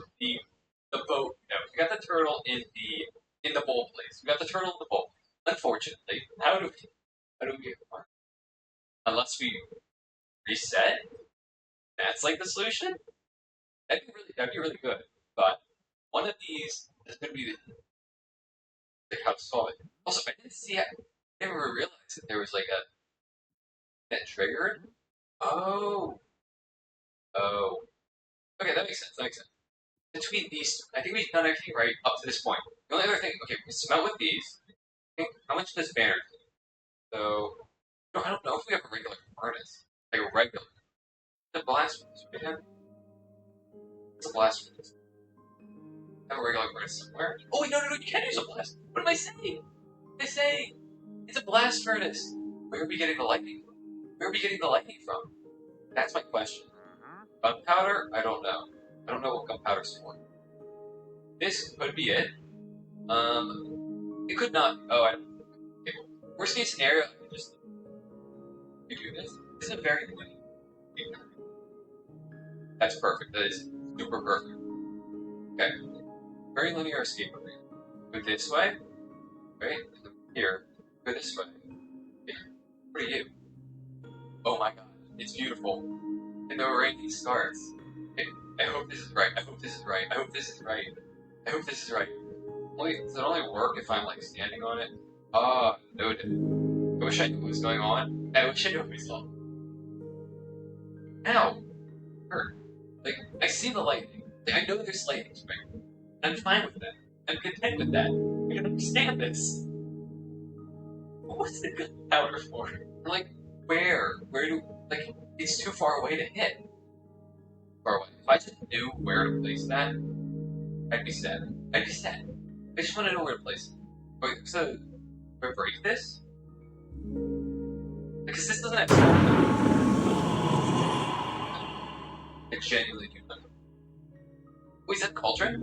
the boat. We got the turtle in the bowl place. We got the turtle in the bowl. Unfortunately, how do we get one? Unless we reset? That's like the solution? That'd be really good. But one of these is going to be how to solve it. Also, I didn't see it. I never realized that there was like a that triggered. Oh. Okay, that makes sense. Between these, I think we've done everything right up to this point. The only other thing, okay, we smell with these. How much does banner do? So, no, I don't know if we have a regular furnace. Like a regular. The blast furnace, right? It's a blast furnace. Have a regular furnace somewhere. Oh wait, no, you can't use a blast. What am I saying? They say it's a blast furnace. Where are we getting the lightning from? That's my question. Gunpowder? I don't know. I don't know what gunpowder's for. This could be it. It could not. Oh, I don't. Okay, worst case scenario, I could just do this. This is a very linear. That's perfect. That is super perfect. Okay. Very linear escape route. Go this way. Right? Here. Go this way. Here. What are you? Oh my god. It's beautiful. And the rain starts. Okay. I hope this is right. Wait, does it only work if I'm like standing on it? Ah, noted. I wish I knew what was going on. I wish I knew what was on. Ow! Hurt. Like, I see the lightning. Like, I know there's lightning strike. I'm fine with that. I'm content with that. I can understand this. What's the gunpowder for? Like, where? Like, it's too far away to hit. Far away. If I just knew where to place that, I'd be sad. I just want to know where to place it. Wait, so, do I break this? Because this doesn't have sound. I genuinely do not know. Wait, is that cauldron?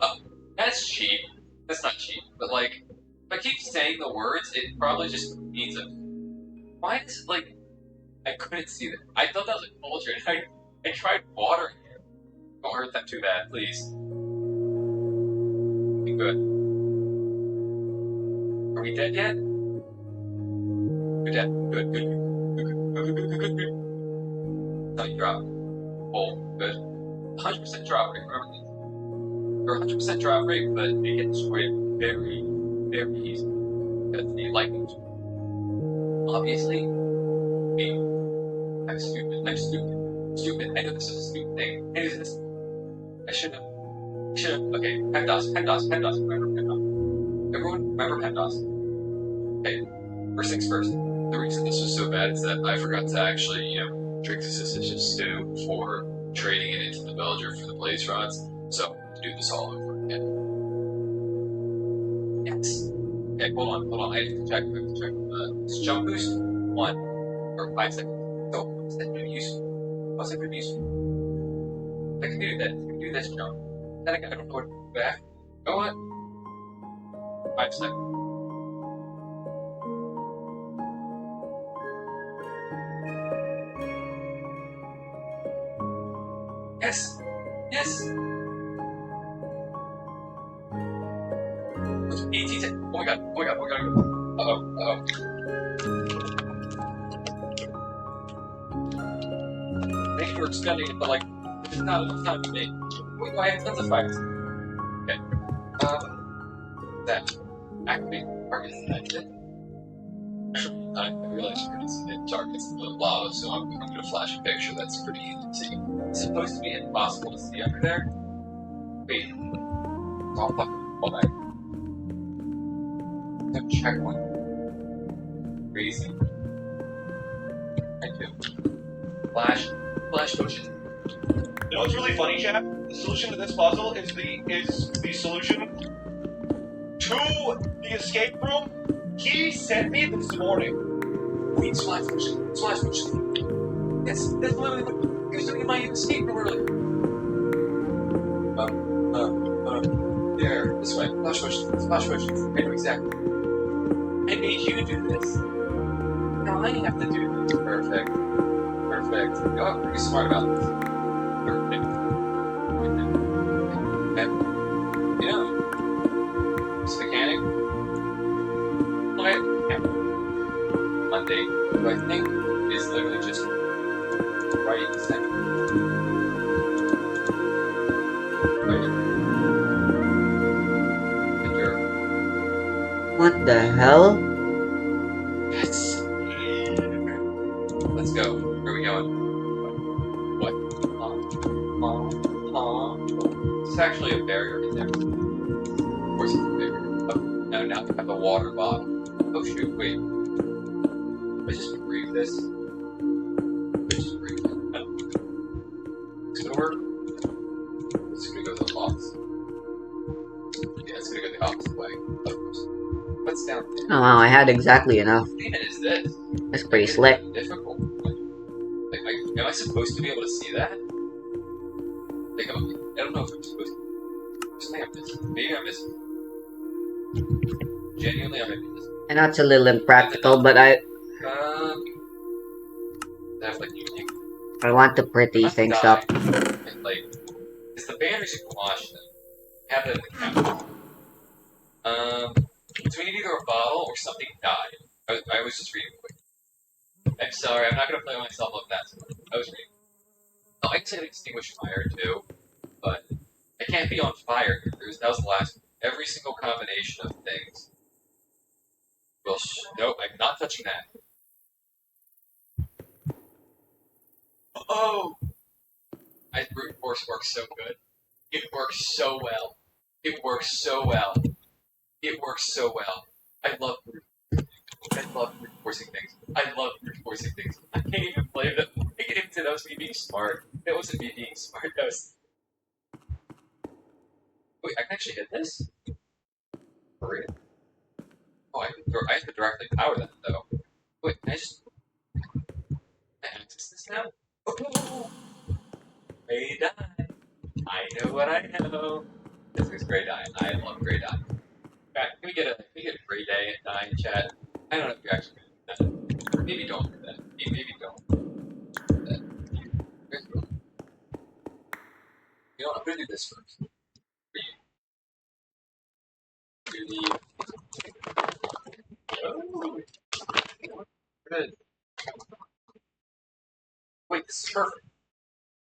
Oh, that's cheap. That's not cheap, but like, if I keep saying the words, it probably just means it. Why is it like, I couldn't see that. I thought that was a cauldron. I tried watering it. Don't hurt that too bad, please. Okay, good. Are we dead yet? We're dead. Good. No, you dropped. Oh, good. 100% drop rate, remember this. Or 100% drop rate, but they get destroyed very, very easily. Because the lightning. Obviously, I'm stupid. I know this is a stupid thing. I knew this. I should have. Okay, PEMDAS. Remember PEMDAS. Everyone, remember PEMDAS. Okay, first things first. The reason this was so bad is that I forgot to actually, drink the Suspicious Stew for trading it into the Belger for the Blaze Rods. So, to do this all over again. Yes. Okay, hold on. I have to check. This jump boost, 1 or 5 seconds. So, what's that going to be useful? I can do that. I can do this jump. Then I don't know what to do back. You know what? 5 seconds. Yes! 18 seconds. Oh my god. Uh-oh. Thank you for extending it, but like, there's not enough time to make. Wait, I have tons of fires. Okay. That. Activate target selected. I realize you're going to see the targets in the lava, so I'm going to flash a picture that's pretty easy to see. It's supposed to be impossible to see under there. Wait. Oh, fuck. Hold back. No checkpoint. Crazy. Thank you. Flash motion. You know what's really funny, chat? The solution to this puzzle is the solution to the escape room he sent me this morning. Wait, splash motion. Splash motion. That's literally what he was doing in my escape room earlier. There. This way. Splash motion. Splash motion. I know exactly. I made you do this. Now I have to do this. Perfect. You're pretty smart about this. Perfect. And, you know, this mechanic, okay, yeah. Monday, who I think is literally just right second. Right. Enter. What the hell? Yes. Let's go. Where are we going? What? It's actually a barrier in there. Of course it's a barrier. Oh, no, now we have a water bottle. Oh shoot, wait. I just breathe this. Just breathe it. No. It's gonna work. It's gonna go to the box. Yeah, it's gonna go the opposite way. Of course. What's down there? Oh wow, I had exactly enough. What even is this? That's pretty slick. Difficult. Am I supposed to be able to see that? Like, I don't know if I'm supposed to. Maybe I'm missing. Maybe I'm missing. Genuinely, I might be missing. I know it's a little impractical, but I That's like unique. want to pretty things up. And like, it's the banners you can watch them. Have that in the camera. So we need either a bottle or something died. I was just reading quick. I'm sorry, I'm not gonna play myself up that much. I was reading. Oh, I can say extinguish fire too, but I can't be on fire. That was the last. Every single combination of things. Well, nope, I'm not touching that. Oh! Brute force works so good. It works so well. It works so well. It works so well. I love brute forcing things. I love brute forcing things. I can't even play them. That was me being smart. That wasn't me being smart. That was. Wait, I can actually hit this? For real? Oh, I have to directly power that though. Wait, can I just. Can I access this now? Oh! Gray dye. I know what I know. This is gray dye. I love gray dye. Can we get a gray dye in chat? I don't know if you're actually gonna do that. Maybe don't do that. Maybe don't do that. You know what? I'm gonna do this first. Do the. Oh. Good. Wait, this is perfect.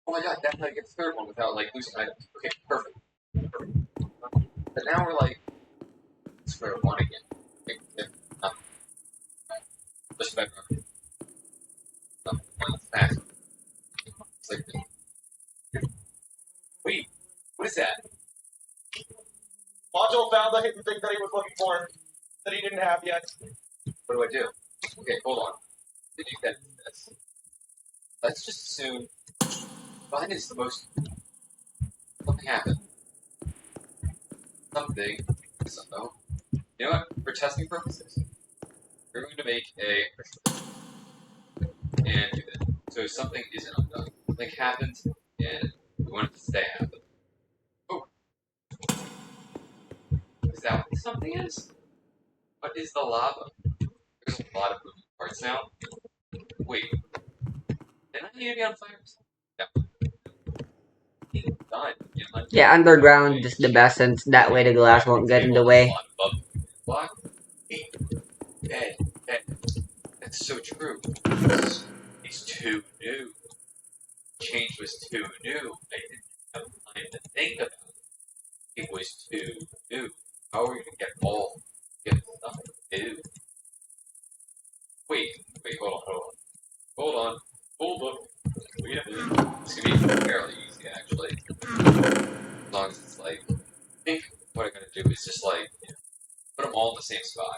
Oh my god, that's how I get the third one without like losing items. Okay, perfect. But now we're like square one again. Okay, nothing. Just bedrock. Nothing. It's fast. It's like this. Wait, what is that? Module found the hidden thing that he was looking for that he didn't have yet. What do I do? Okay, hold on. Did you get this? Let's just assume mine is the most. Something happened. Something. Something. You know what? For testing purposes, we're going to make a and do that. So something isn't undone. Something happens, and we want it to stay happen. Oh, is that what something is? What is the lava? There's a lot of moving parts now. Wait, didn't I need to be on fire? No. Done. Yeah, underground is the best since that way the glass won't get in the way. Block. Dead. That's so true. It's too new. Change was too new. I didn't have time to think about it. It was too new. How are we gonna get stuff to do? long as it's like, I think what I'm gonna do is just like put them all in the same spot.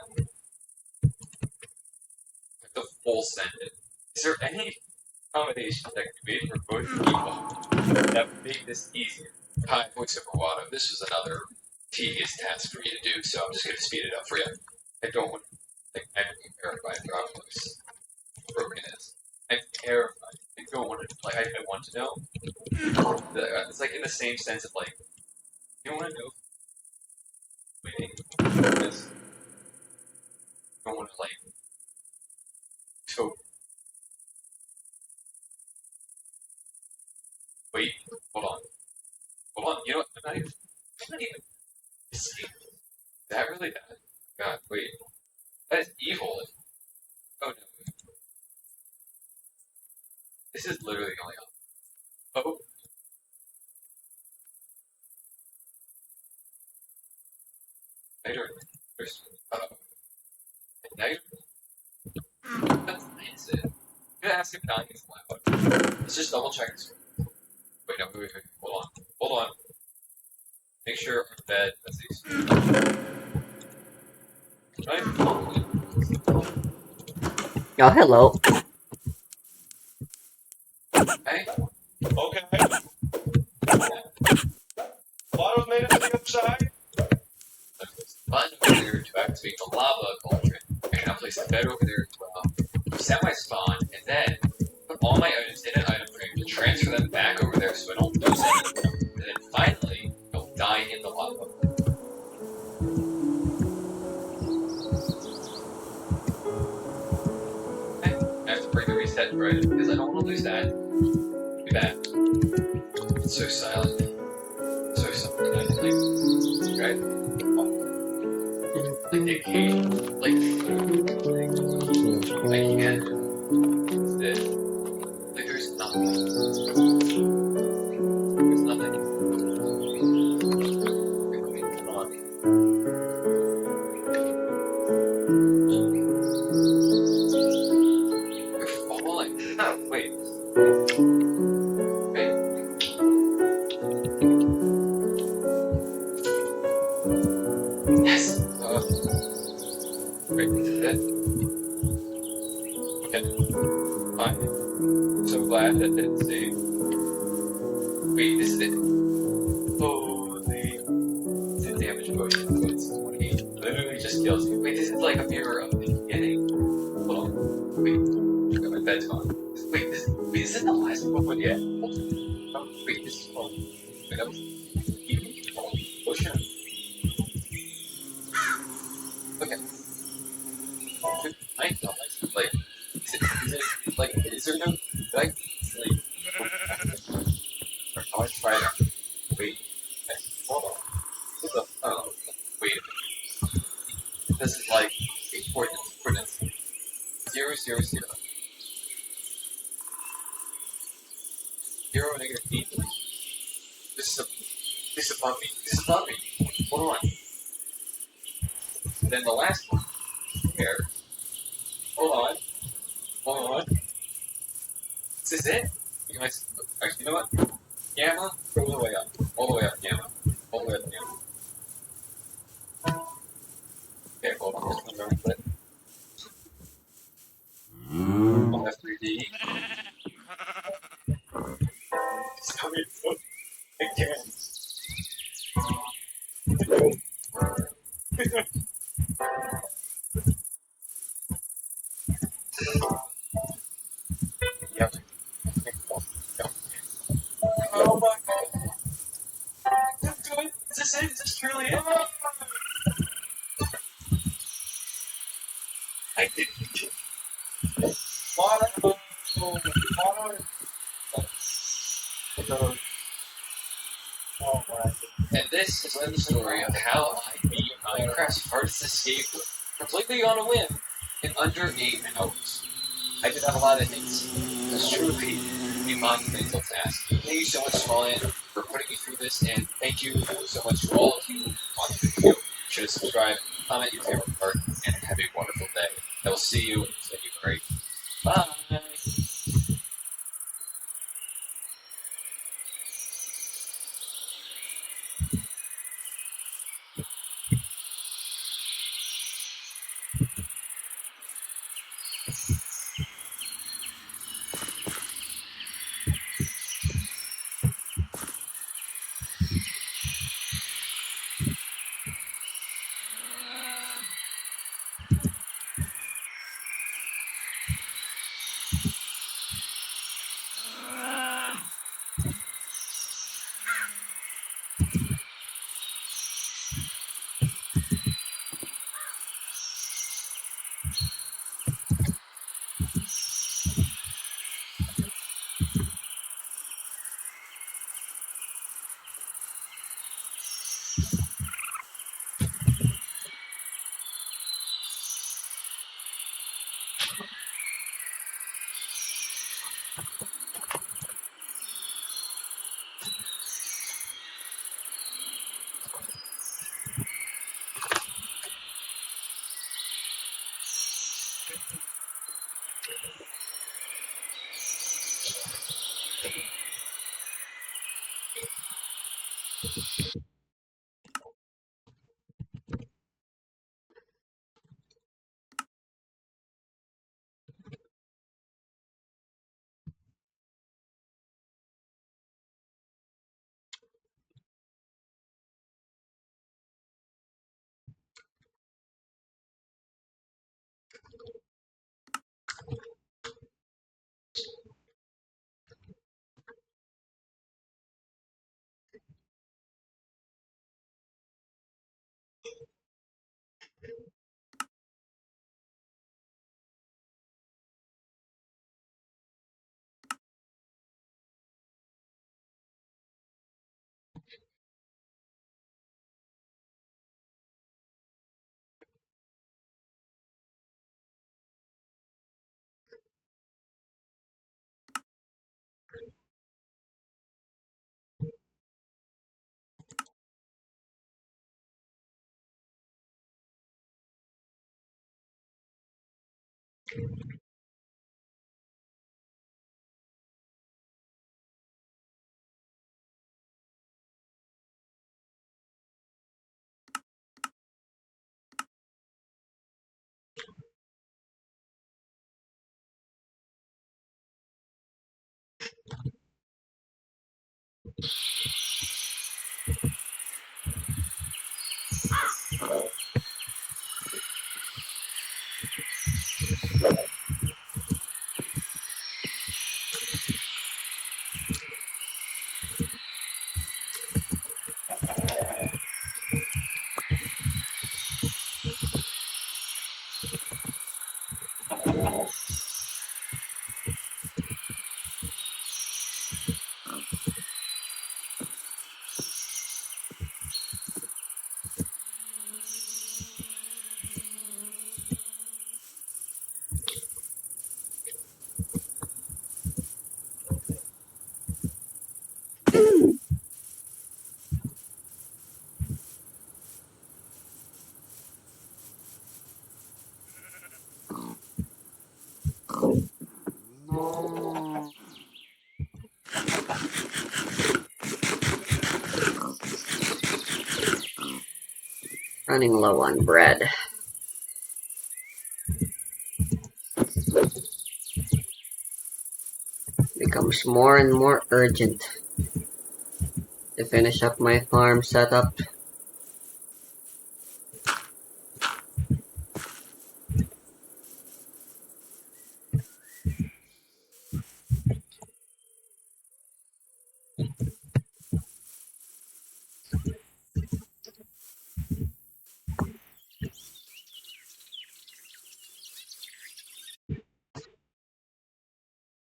Like the full sentence. Is there any combination that can be made for both people that would make this easier? Hi, voice over water. This was another tedious task for me to do, so I'm just gonna speed it up for you. I don't want to, like, I'm terrified of how close broken is. I'm terrified. I don't want to, like, I want to know. It's like in the same sense of like, you don't want to know waiting this. You don't want to like so wait, hold on. Hold on, you know what? I'm not even is that really bad? God, wait. That is evil. Oh no. This is literally going on. Oh, later. There's later. That's nice. I'm gonna ask if dying is allowed. Let's just double check this. Wait, no, wait. Hold on. Hold on. Make sure our bed has these. Right? Oh, hello. Hey? Okay. Water's made it to the other side. Button over there to activate the lava cauldron. I can now place the bed over there as well. Set my spawn, and then put all my items in an item frame to transfer them back over there so I don't lose any of them. And then finally, I'll die in the lava. Okay, I have to bring the reset right because I don't want to lose that. Too bad. It's so silent. So silent. Right? Like the occasion, like I can't. It's this. Like there's nothing. There's nothing. Come on. You're falling. No, wait. Wait. Yes. Wait, this is it. Okay. I'm so glad that didn't save. Wait, this is it. Holy. It's a damage potion, so it's 28. Literally just kills you. Wait, this is like a mirror of the beginning. Hold on. Wait. My bed's gone. Wait, this is the last one yet. Oh, wait, this is wait, that was potion. Okay. I know, like, is it, like, is there no, like, I'll try that. Wait, hold on. What the, oh, wait. This is like, coordinates. 0, 0, 0. 0, negative 8. This is above me. This is above me. Hold on. And then the last one. Here. Hold on. Is this it? Actually, you know what? Gamma, all the way up. All the way up, gamma. All the way up, gamma. Okay, hold on. This one's already lit. F3D. Sorry, again. Yep. Oh my god. That's good. Is this it? Is this truly it? I did. Water. And this is the story of how I beat Minecraft's hardest escape completely on a whim in under 8 hours. I did have a lot of hits. It's truly a monumental task. Thank you so much, Smallin, for putting me through this, and thank you so much for all of you watching the video. Be sure to subscribe, comment your favorite part, and have a wonderful day. I will see you in February. Bye! Running low on bread. Becomes more and more urgent to finish up my farm setup.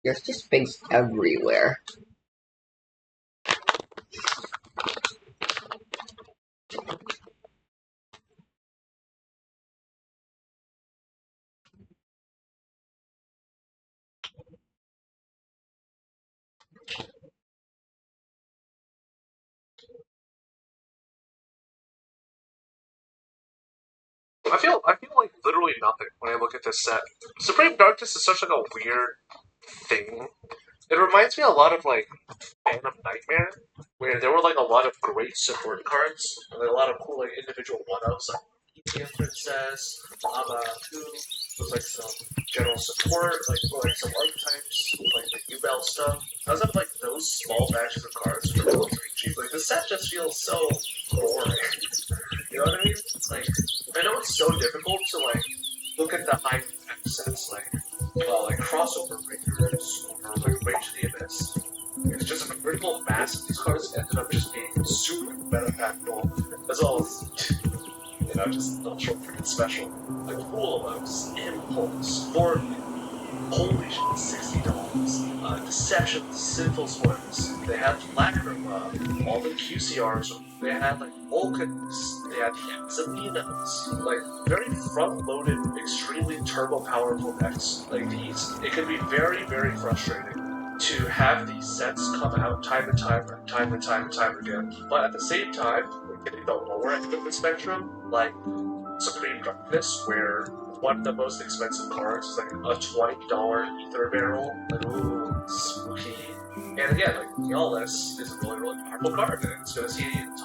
There's just pigs everywhere. I feel like literally nothing when I look at this set. Supreme Darkness is such like a weird thing. It reminds me a lot of like Phantom Nightmare, where there were like a lot of great support cards, and like a lot of cool like individual one-ups, like ETM Princess, Lava, who was like some general support, like some archetypes, like the U-Bell stuff. Outside of like those small batches of cards, which are relatively cheap, like the set just feels so boring. You know what I mean? Like, I know it's so difficult to like look at the high impact sets like crossover breakers or like Rage of the Abyss. It's just a critical mass of these cards ended up just being super meta impactful, as well as just ultra freaking special. Like Pool of Oaks, Impulse, Orbit, holy shit, $60. Deception, Sinful Swims. They had Lacrima, all the QCRs. They had like Volcans. They had Zaminas. Like very front-loaded, extremely turbo powerful decks. Like these, it can be very, very frustrating to have these sets come out time and time again. But at the same time, we're getting the lower end of the spectrum, like Supreme Darkness, where one of the most expensive cards is like a $20 Ether Barrel. Like, ooh, spooky. And again, like Neolus is a really, really powerful card, and it's going to see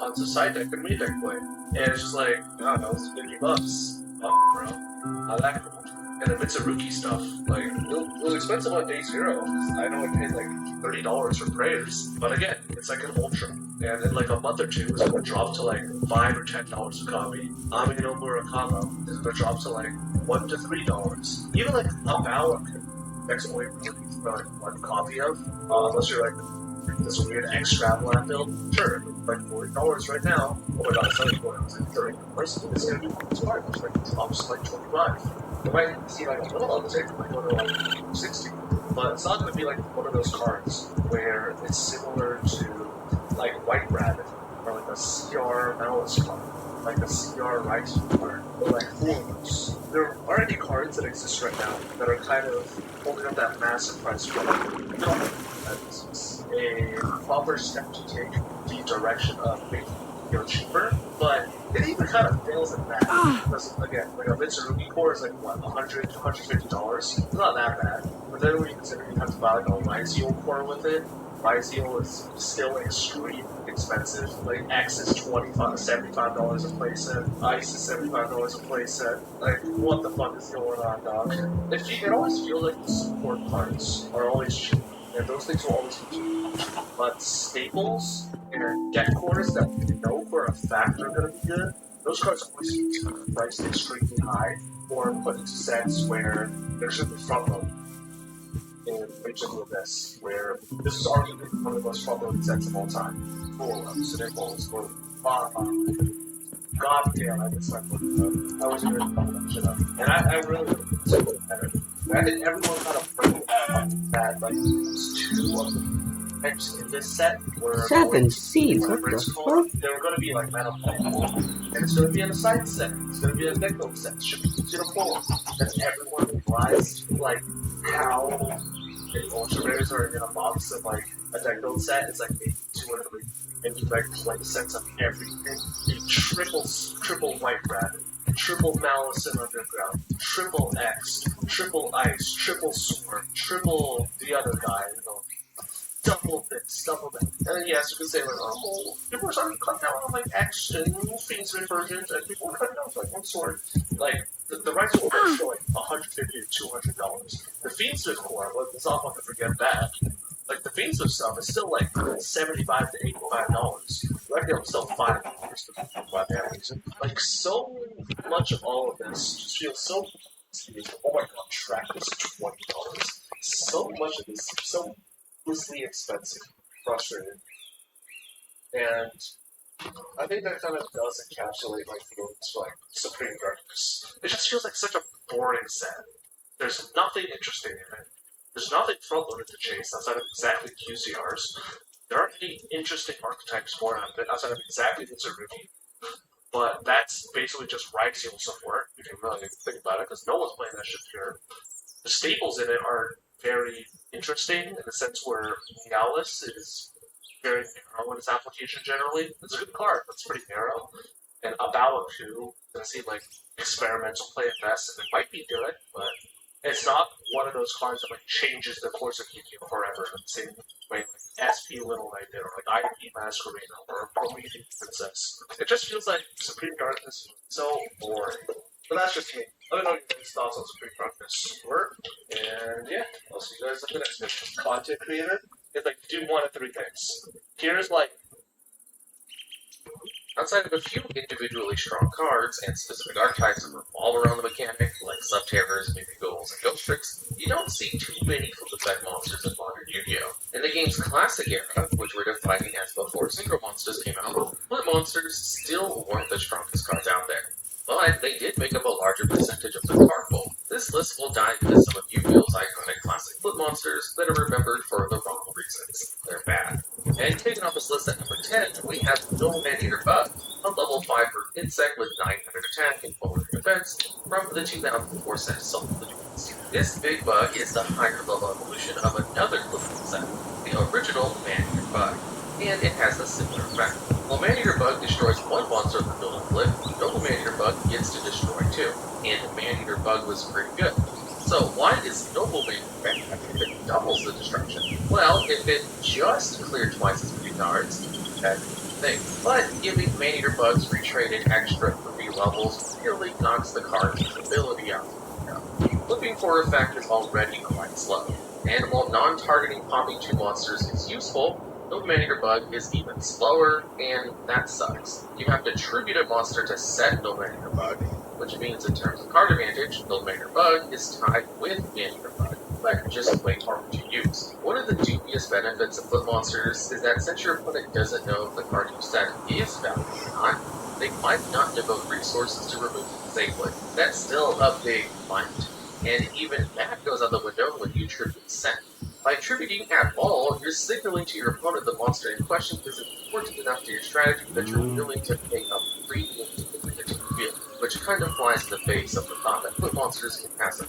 onto side deck and main deck play. And it's just like, I don't know, it's $50. Oh, bro. Not that cool. And the Mitsurugi stuff, like, it was expensive on day zero. I know I paid like $30 for prayers. But again, it's like an ultra. And in like a month or two, it's gonna drop to like $5 or $10 a copy. Ami no Murakama is gonna drop to like $1 to $3. Even like a Balak that's only for like one copy of, unless you're like this weird extravagant build. Sure, like $40 right now. Oh my god, it's not $40, it's like $30. It's gonna be smart. It's like drops to like 25. You might see like a little uptick, might go to like 60, but it's not gonna be like one of those cards where it's similar to like White Rabbit or like a CR Malice card, like a CR Rice card, or like Fools. There are any cards that exist right now that are kind of holding up that massive price point. No, that's a proper step to take the direction of making it cheaper, but it even kind of fails at that. Because again, like a Mitsurugi core is like what, $100 to $150? It's not that bad. But then when you consider you have to buy like a Ryzeal core with it, Ryzeal is still extremely expensive. Like X is $75 a playset, Ice is $75 a playset. Like, what the fuck is going on, dog? It always feels like the support parts are always cheap, and those things will always be cheap. But staples and deck cores that we know for a fact are going to be good, those cards always seem to be priced extremely high, or put into sets where there should be front load. In Legend of this, where this is arguably one of the most front-loaded sets of all time. Cool, Sniffles, for God damn, I just like I was really fucking that shit up. And I really super competitive. I think everyone kind of broke that, like, these two of the types in this set were 7 seeds, what the fuck? they were going to be like mana playable. And it's going to be in a side set. It's going to be a deck build set. It should be easy to pull. And everyone realized, like, how if ultra rares are in a box of like a deck build set, it's like maybe 2 or 3, and you like play sets of everything. You triple White Rabbit, triple Malice in Underground, triple X, triple Ice, triple Sword, triple the other guy, you know, double this, double that. And then yes, you can say like, oh, people are starting to cut down on like X and Fiends versions, and people are cutting down like one sword. Like the rights will price for like $150 to $200. The Fiends core, let's not fucking forget that. Like the Fiends stuff is still like $75 to $85. Right now, it's still $5 for that reason. Like so much of all of this just feels so. Oh my god, track was $20. So much of this is so endlessly expensive, frustrating, and I think that kind of does encapsulate my feelings for like Supreme Darkness. It just feels like such a boring set. There's nothing interesting in it. There's nothing front-loaded to chase outside of exactly QCRs. There aren't any interesting archetypes for it outside of exactly Mitsurugi. But that's basically just Ryzeal support, if you really think about it, because no one's playing that shit here. The staples in it are very interesting in the sense where Meowless is very narrow in its application generally. It's a good card, but it's pretty narrow. And Abala 2 doesn't seem like experimental play at best, and it might be good, but it's not one of those cards that like changes the course of Yu-Gi-Oh! Forever in the same way like SP Little Knight did, or like IP Masquerade, or Promethean Princess. It just feels like Supreme Darkness is so boring. But that's just me. Let me know your guys' thoughts on Supreme Darkness work. And yeah, I'll see you guys in the next video. Content creator is like do one of 3 things. Here's like outside of a few individually strong cards and specific archetypes that revolve around the mechanic, like Subterrors, Mimigoals, and Ghost Tricks, you don't see too many flip-effect monsters in modern Yu-Gi-Oh! In the game's classic era, which we're defining as before Synchro Monsters came out, flip monsters still weren't the strongest cards out there. But they did make up a larger percentage of the card pool. This list will dive into some of Yu-Gi-Oh's iconic classic flip monsters that are remembered for the wrong reasons. They're bad. And kicking off this list at number 10, we have No Man-Eater Bug, a level 5 for insect with 900 attack and 400 defense from the 2004 set Soul Legends. This big bug is the higher level evolution of another flip set, the original Man-Eater Bug, and it has a similar effect. While Man-Eater Bug destroys one monster in the build and flip, Noble Man-Eater Bug gets to destroy 2, and Man-Eater Bug was pretty good. So why is Noble Man-Eater bad if it doubles the destruction? Well, if it just cleared twice as many cards, that thing. But giving Maneater bugs retraited extra 3 levels nearly knocks the card's ability out the window. Flipping for effect is already quite slow, and while non-targeting popping 2 monsters is useful, no Maneater bug is even slower, and that sucks. You have to tribute a monster to set no Maneater bug, which means in terms of card advantage, no Maneater bug is tied with Maneater bug, but just way harder to use. One of the dubious benefits of flip monsters is that since your opponent doesn't know if the card you set is valuable or not, they might not devote resources to remove it safely. That's still a big fight, and even that goes out the window when you tribute set. By tributing at all, you're signaling to your opponent the monster in question is important enough to your strategy that you're willing to pay a premium to bring it to the field, which kind of flies in the face of the thought that flip monsters can pass up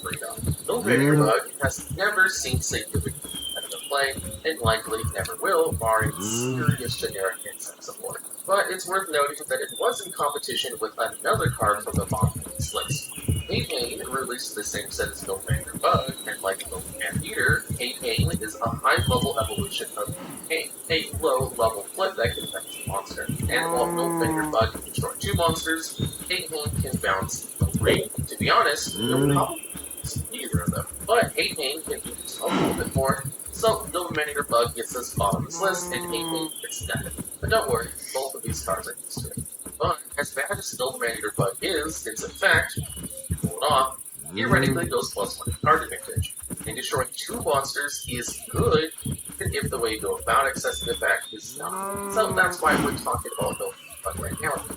freedom. No Maneater bug has never seen significant competitive play, and likely never will, barring serious generic insect support. But it's worth noting that it was in competition with another card from the bottom of this list. Hay-Pain released the same set as No Maneater Bug, and like No Maneater, Hay-Pain is a high-level evolution of Hay, a low-level flip that can bounce a monster. And while No Maneater Bug can destroy 2 monsters, Hay-Pain can bounce 3. To be honest, you'll probably use either of them. But Hay-Pain can do a little bit more, so No Maneater Bug gets this bottom of this list, and Hay-Pain gets nothing. But don't worry, both of these cards are used to it. But as bad as No Maneater Bug is, its effect, pull it off, theoretically goes +1 card advantage. And destroying 2 monsters is good, even if the way you go about accessing the effect is not. So that's why we're talking about No Maneater Bug right now at number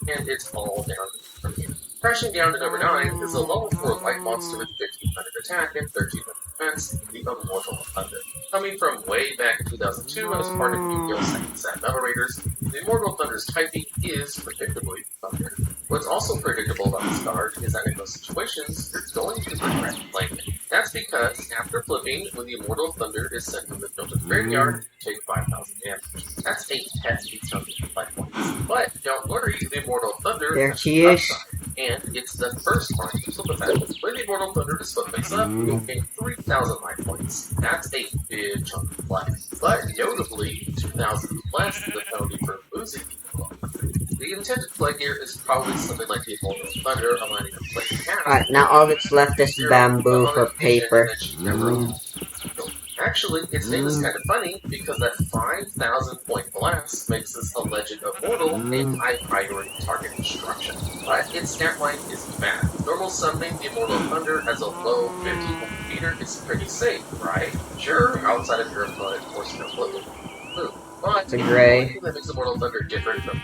10, and it's all down from here. Crashing down to number 9 is a level 4 light monster with 1500 attack and 1300 defense, the Immortal Thunder. Coming from way back in 2002 as part of Yu-Gi-Oh! Second Set Metal Raiders, the Immortal Thunder's typing is predictably Thunder. What's also predictable about this card is that in most situations, you're going to regret playing it. That's because, after flipping, when the Immortal Thunder is sent from the Filtered Graveyard, you take 5,000 damage. That's a hefty chunk of life points. But don't worry, the Immortal Thunder There has she an is. upside, and it's the first card to flip effect. When the Immortal Thunder is flipped face up, you'll gain 3,000 life points. That's a big chunk of life. But notably, 2,000 less than the penalty for losing the Immortal Thunder. The intended play here is probably something like the Immortal Thunder, aligning the play in half. Alright, now all that's left is bamboo for paper. Actually, its name is kind of funny because that 5,000 point blast makes this alleged immortal a high priority target destruction. But its stat line isn't bad. Normal summoning the Immortal Thunder as a low 50 meter is pretty safe, right? Sure, outside of your opponent forcing a flip. But It's a gray. the thing that makes Immortal Thunder different from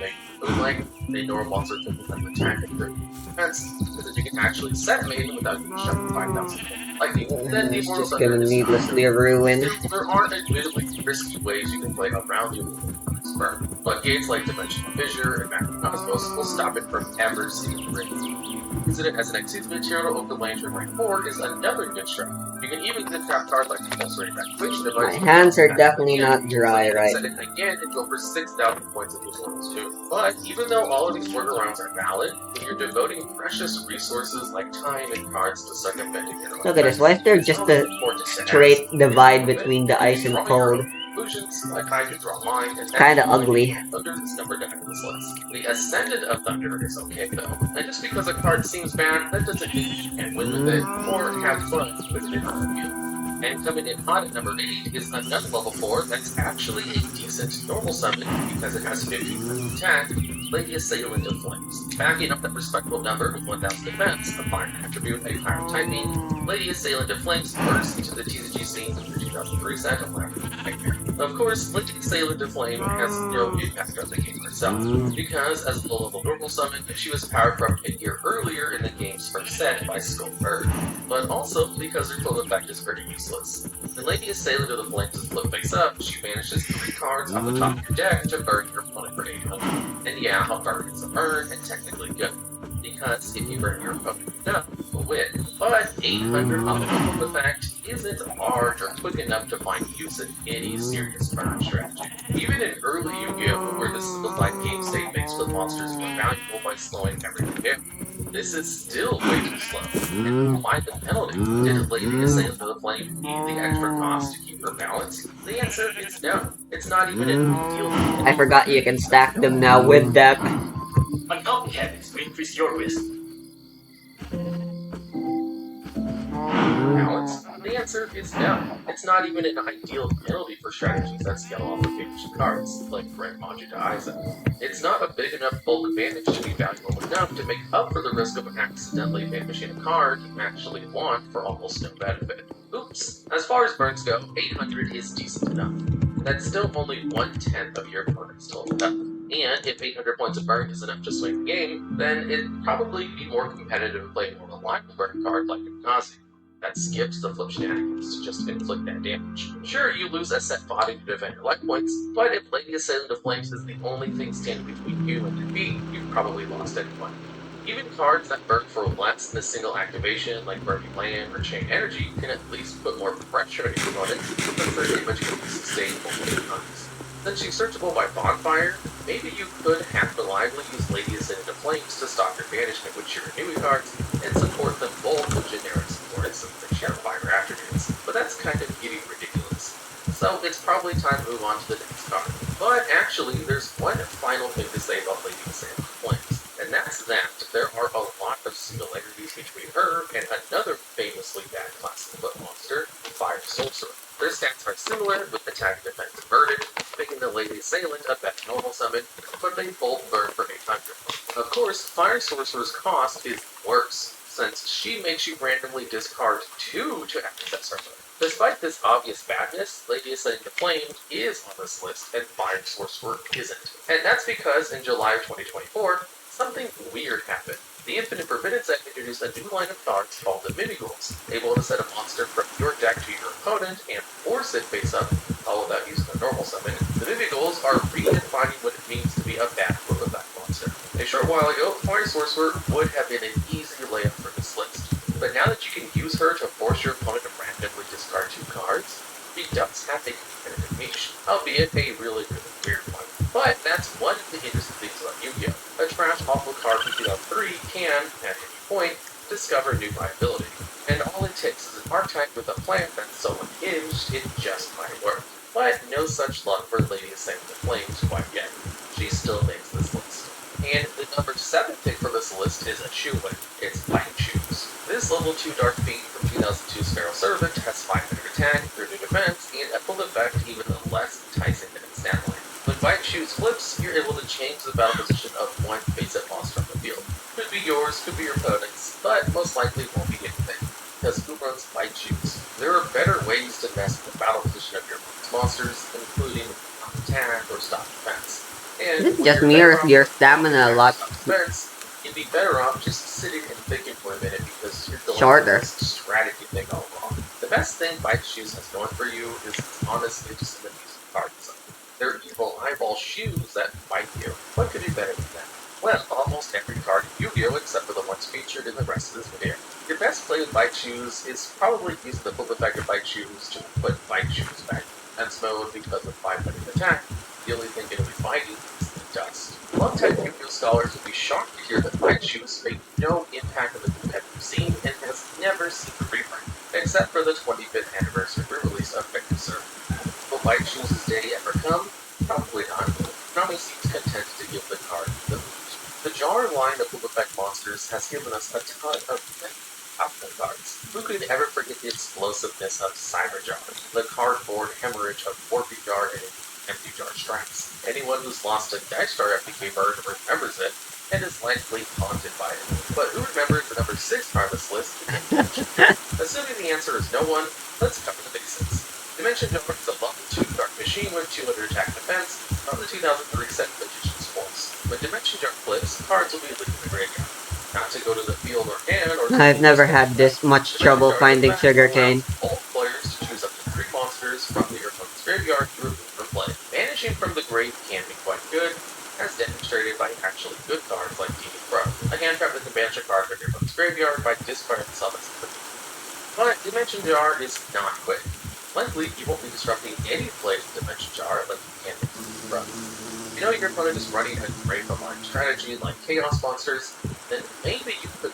like a normal monster taking an attack and 30 defense is that you can actually set Maiden without getting shoved 5,000 lightning. Then the It's Immortal just Thunder gonna is needlessly ruin. there are admittedly risky ways you can play around the Immortal Thunder's burn, but gates like Dimensional Fissure and Macro Cosmos will stop it from ever seeing the ring. Using it as an exceeds material to open the lane to rank 4 is another good strat. You can even get tap cards like the Pulsary Evacuation Device. My hands are definitely not dry right Set it again and go for 6,000 points of use levels too. But even though all of these workarounds are valid, when you're devoting precious resources like time and cards to circumventing your Look at this, why is there just a straight divide between the ice and cold? Illusions, like I can draw mine, and Kinda ugly. Thunder is number 9 on this list. The Ascended of Thunder is okay though, and just because a card seems bad, that doesn't mean you can't win with it, or have fun with it on the field. And coming in hot at number 8 is another level 4 that's actually a decent normal summon because it has 15% attack, Lady Assailant of Flames. Backing up that respectable number with 1,000 defense, a fire attribute, a higher typing, Lady Assailant of Flames bursts into the TCG scene in the 2003 set of Nightmare. Of course, Lady Assailant of Flame has no impact on the game herself, because as a low-level normal summon, she was powered from a year earlier in the game's first set by Skullbird, but also because her full effect is pretty useless. When Lady Assailant of the Flames is flipped face up, she banishes 3 cards off the top of your deck to burn your opponent for 800. And yeah, a burn is a burn, and technically good, because if you burn your opponent enough, you'll win. But 800 off the full effect isn't large or quick enough to find use in any serious burn strategy. Even in early Yu-Gi-Oh! Where the simplified game state makes flip monsters more valuable by slowing everything down, This is still way too slow. And why the penalty? Did Lady Assailant of the Flame need the extra cost to keep her balance? The answer is no. It's not even an ideal. I forgot you can stack them now with that. Unhealthy habits may increase your risk. Balance? The answer is no. It's not even an ideal penalty for strategies that scale off of vanishing cards, like Red Maji to Aizen. It's not a big enough bulk advantage to be valuable enough to make up for the risk of accidentally vanishing a card you actually want for almost no benefit. Oops. As far as burns go, 800 is decent enough. That's still only 1/10 of your opponent's total health. And if 800 points of burn is enough to swing the game, then it'd probably be more competitive to play a more reliable burn card like Kazi. That skips the flip shenanigans to just inflict that damage. Sure, you lose a set body to defend your life points, but if Lady Assailant of Flames is the only thing standing between you and defeat, you've probably lost anyway. Even cards that burn for less than a single activation, like Burning Land or Chain Energy, can at least put more pressure on your opponent, because their damage can be sustained multiple times. Since she's searchable by Bonfire, maybe you could have reliably use Lady Assailant of Flames to stop your banishment with Shiranui cards, and support them both with generic support since they share fire attributes, but that's kind of getting ridiculous. So it's probably time to move on to the next card. But actually, there's one final thing to say about Lady Assailant of Flames, and that's that there are a lot of similarities between her and another famously bad class of foot monster, Fire Sorcerer. Their stats are similar, with attack, defense, inverted, making the Lady Assailant a better normal summon, but they both burn for 800. Of course, Fire Sorcerer's cost is worse, since she makes you randomly discard 2 to access her. Despite this obvious badness, Lady Assailant of Flame is on this list, and Fire Sorcerer isn't. And that's because in July of 2024, something weird happened. The Infinite Forbidden set introduced a new line of cards called the Mimighouls, able to set a monster from your deck to your opponent and force it face up, all without using a normal summon. The Mimighouls are redefining what it means to be a bad flip effect monster. A short while ago, Fire Sorcerer would have been an easy layup for this list, but now that you can use her to force your opponent to randomly discard 2 cards, she does have a competitive niche, albeit a really weird one. But that's one of the interesting things about Yu-Gi-Oh! A trash awful card from 2003 can, at any point, discover new viability. And all it takes is an archetype with a plant that's so unhinged it just might work. But no such luck for Lady Assailant of Flames quite yet. She still makes this list. And the number 7 pick for this list is a shoe-in. It's Bite Shoes. This level 2 Dark Fiend from 2002's Feral Servant has 500 attack, 30 defense, and a full effect even less enticing than its stat line. When Bite Shoes flips, you're able to change the battle position of one face-up monster on the field. Could be yours, could be your opponent's, but most likely won't be anything, because who runs Bite Shoes? There are better ways to mess with the battle position of your opponent's monsters, including attack or stop defense. And Is it just me or is your stamina a lot defense, you'd be better off just sitting and thinking for a minute because you're going shorter? this strategy thing all wrong. The best thing Bite Shoes has going for you is it's honestly just an amusing card design. They're evil eyeball shoes that bite you. What could be better than that? Well, almost every card in Yu-Gi-Oh! Except for the ones featured in the rest of this video. Your best play with Bite Shoes is probably using the flip effect of Bite Shoes to put Bite Shoes back in defense mode because of 500 attack. The only thing it'll be fighting is the dust. Love-type Yu-Gi-Oh! Scholars would be shocked to hear that Bite Shoes made no impact on the competitive scene and has never seen a reprint, except for the 25th anniversary re-release of Victor Serve. Will Bite Shoes' day ever come? Probably not. Konami seems content to give the card the lead. The Jar line of flip effect monsters has given us a ton of optimal cards. Who could ever forget the explosiveness of Cyber Jar, the cardboard hemorrhage of Warpy Jar and Empty Jar Strikes? Anyone who's lost a Dice Star FPK bird remembers it, and is likely haunted by it. But who remembers the number 6 card on this list? Assuming the answer is no one, let's cover the basics. Dimension Jar is a level 2 Dark Machine with 200 attack defense from the 2003 set Magician's Force. When Dimension Jar flips, cards will be leaving the graveyard. Not to go to the field or hand or... I've never had this much trouble finding sugarcane. All players to choose up to 3 monsters from your opponent's graveyard to remove from play. Banishing from the grave can be quite good, as demonstrated by actually good cards like Demon Pro. A hand trap that can banish a card from your opponent's graveyard by discarding itself as a cookie. But Dimension Jar is not quick. Likely, you won't be disrupting any play with Dimension Jar like you can with Demon Pro. If you know your opponent is running a great aligned strategy like Chaos Monsters, then maybe you could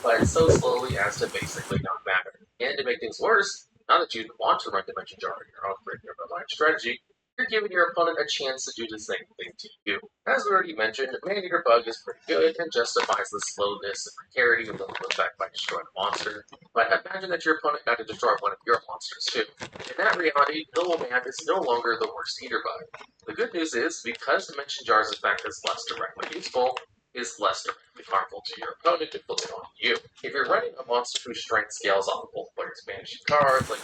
but so slowly as to basically not matter. And to make things worse, not that you'd want to run Dimension Jar in your own regular line strategy, you're giving your opponent a chance to do the same thing to you. As we already mentioned, Man-Eater Bug is pretty good and justifies the slowness and precarity of the effect by destroying a monster, but imagine that your opponent got to destroy one of your monsters too. In that reality, Noble Man is no longer the worst Eater Bug. The good news is, because Dimension Jar's effect is less directly useful, is less directly harmful to your opponent and flip it on you. If you're running a monster whose strength scales off of both players' managed cards, like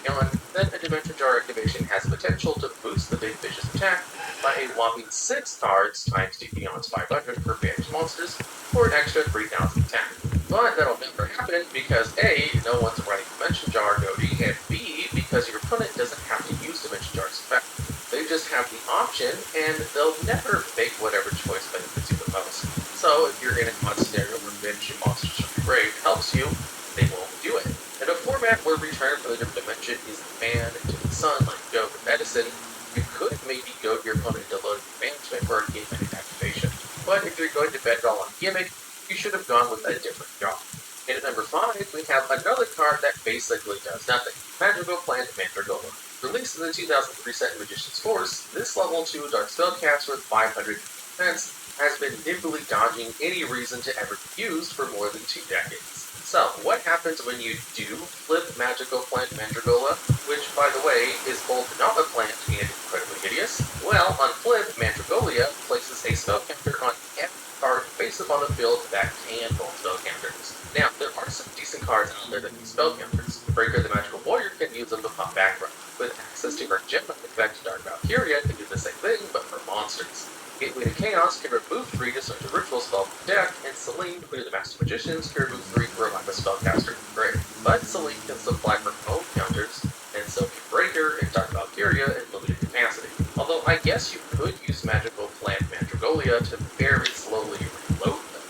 Beyond, then a Dimension Jar activation has potential to boost the Big Fish's attack by a whopping 6 cards times Beyond's 500 per banished monsters for an extra 3,000 attack. But that'll never happen because A, no one's running Dimension Jar Nodi, and B, because your opponent doesn't have to use Dimension Jar's effect. They just have the option, and they'll never make whatever choice benefits you the most. So if you're in a mod scenario where banishing monsters from your grave helps you, they won't do it. In a format where return for the different dimension is the fan to the sun, like Go to Medicine, you could maybe goad your opponent into loading management for a game-ending activation. But if you're going to bet it all on gimmick, you should have gone with a different job. And at number 5, we have another card that basically does nothing. Magical Plant Mandragola. Released in the 2003 set Magician's Force, this level 2 Dark Spellcaster with 500 defense has been nimbly dodging any reason to ever be used for more than 2 decades. So, what happens when you do flip Magical Plant Mandragola, which, by the way, is both not a plant and incredibly hideous? Well, on flip, Mandragola places a spell counter on every card face up on the field that can roll spell counters. Now, there are some decent cards out there that use spell counters. Breaker the Magical Warrior can use them to pop background. With access to her gem effect, Dark Valkyria can do the same thing, but for monsters. Gateway to Chaos can remove 3 to search a ritual spell from the deck, and Celine, Queen of the Master Magicians, can remove 3 for a lack of spellcaster from the grave. But Celine can supply her own counters, and so can Breaker and Dark Valkyria in limited capacity. Although I guess you could use Magical Plant Mandragola to very slowly reload them.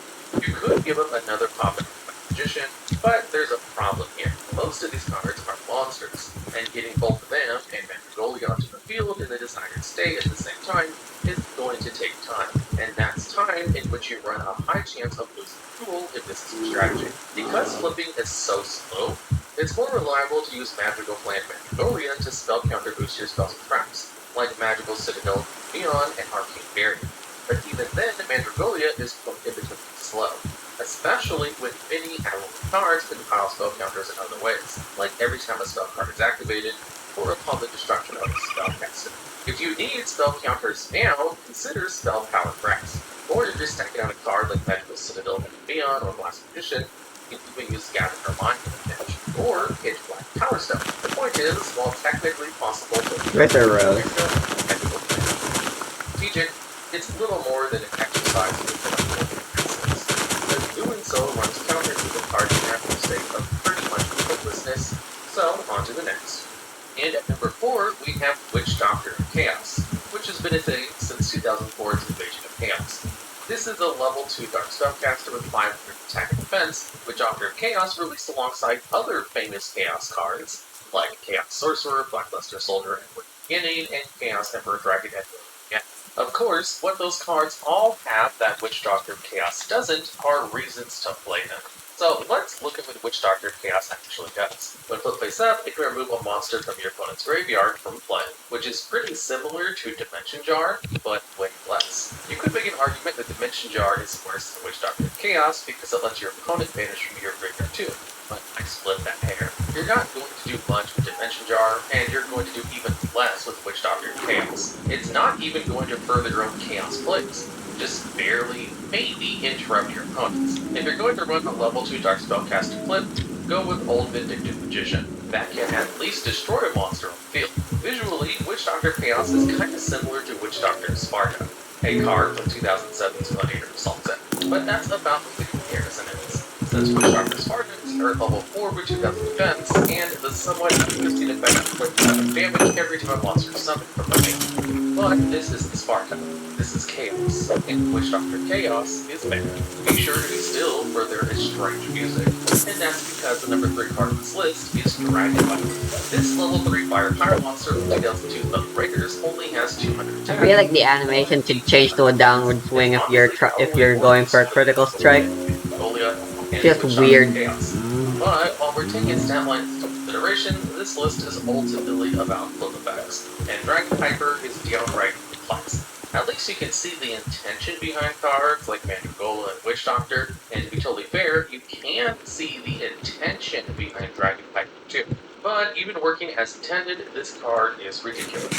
You could give up another pop at Magician, but there's a problem here. Most of these cards are monsters, and getting both of them and Mandragola onto the field in the desired state at the same time is going to take time, and that's time in which you run a high chance of losing tool if this is your strategy. Because flipping is so slow, it's more reliable to use Magical Plant Mandragola to spell counter boost your spells and traps, like Magical Citadel, Neon, and Arcane Barrier. But even then, Mandragola is prohibitively slow, especially with many animal cards that pile spell counters in other ways, like every time a spell card is activated, or upon the destruction of a spellcaster. If you need spell counters now, consider Spell Power Press. Or if you're stacking out a card like Magical Citadel, Neon, or Blast Magician, you can even use Gather Her Mind in a pinch, or Pitch Black Power Stone. The point is, while technically possible to Right there, Rose. strategic, it's little more than an exercise in intellectual analysis. But doing so runs counter to the card's natural state of pretty much hopelessness, so on to the next. And at number 4, we have Witch Doctor of Chaos, which has been a thing since 2004's Invasion of Chaos. This is a level 2 Dark Spellcaster with 500 attack and defense, Witch Doctor of Chaos released alongside other famous Chaos cards, like Chaos Sorcerer, Blackluster Soldier, and Wicked Beginning, and Chaos Emperor Dragon and again. Of course, what those cards all have that Witch Doctor of Chaos doesn't are reasons to play them. So let's look at what Witch Doctor of Chaos actually does. When flip face up, it can remove a monster from your opponent's graveyard from play, which is pretty similar to Dimension Jar, but way less. You could make an argument that Dimension Jar is worse than Witch Doctor of Chaos because it lets your opponent banish from your graveyard too, but I split that hair. You're not going to do much with Dimension Jar, and you're going to do even less with Witch Doctor of Chaos. It's not even going to further your own Chaos plays. Just barely, maybe interrupt your opponents. If you're going to run a level 2 Dark Spellcaster flip, go with Old Vindictive Magician. That can at least destroy a monster on the field. Visually, Witch Doctor Chaos is kind of similar to Witch Doctor Sparta, a card from 2007's Gladiator Assault set. But that's about what the comparison is, since Witch Doctor Sparta is Earth level 4 with 2000 defense, and the somewhat interesting effect of inflicting damage every time a monster is summoned from the game. But this is the Sparta. This is Chaos, and Witch Doctor Chaos is bad. Be sure to be still for there is strange music, and that's because the number 3 card on this list is Dragonbite. This level 3 fire pyro monster from 2002 Love Breakers only has 200 attack. I feel like the animation should change to a downward swing if you're going for a critical strike. Golia, and Just switch weird. Chaos. But while we're taking stat lines into consideration, this list is ultimately about flip effects, and Dragon Piper is downright complex. At least you can see the intention behind cards like Mandragola and Witch Doctor, and to be totally fair, you can see the intention behind Dragon Piper too. But even working as intended, this card is ridiculous.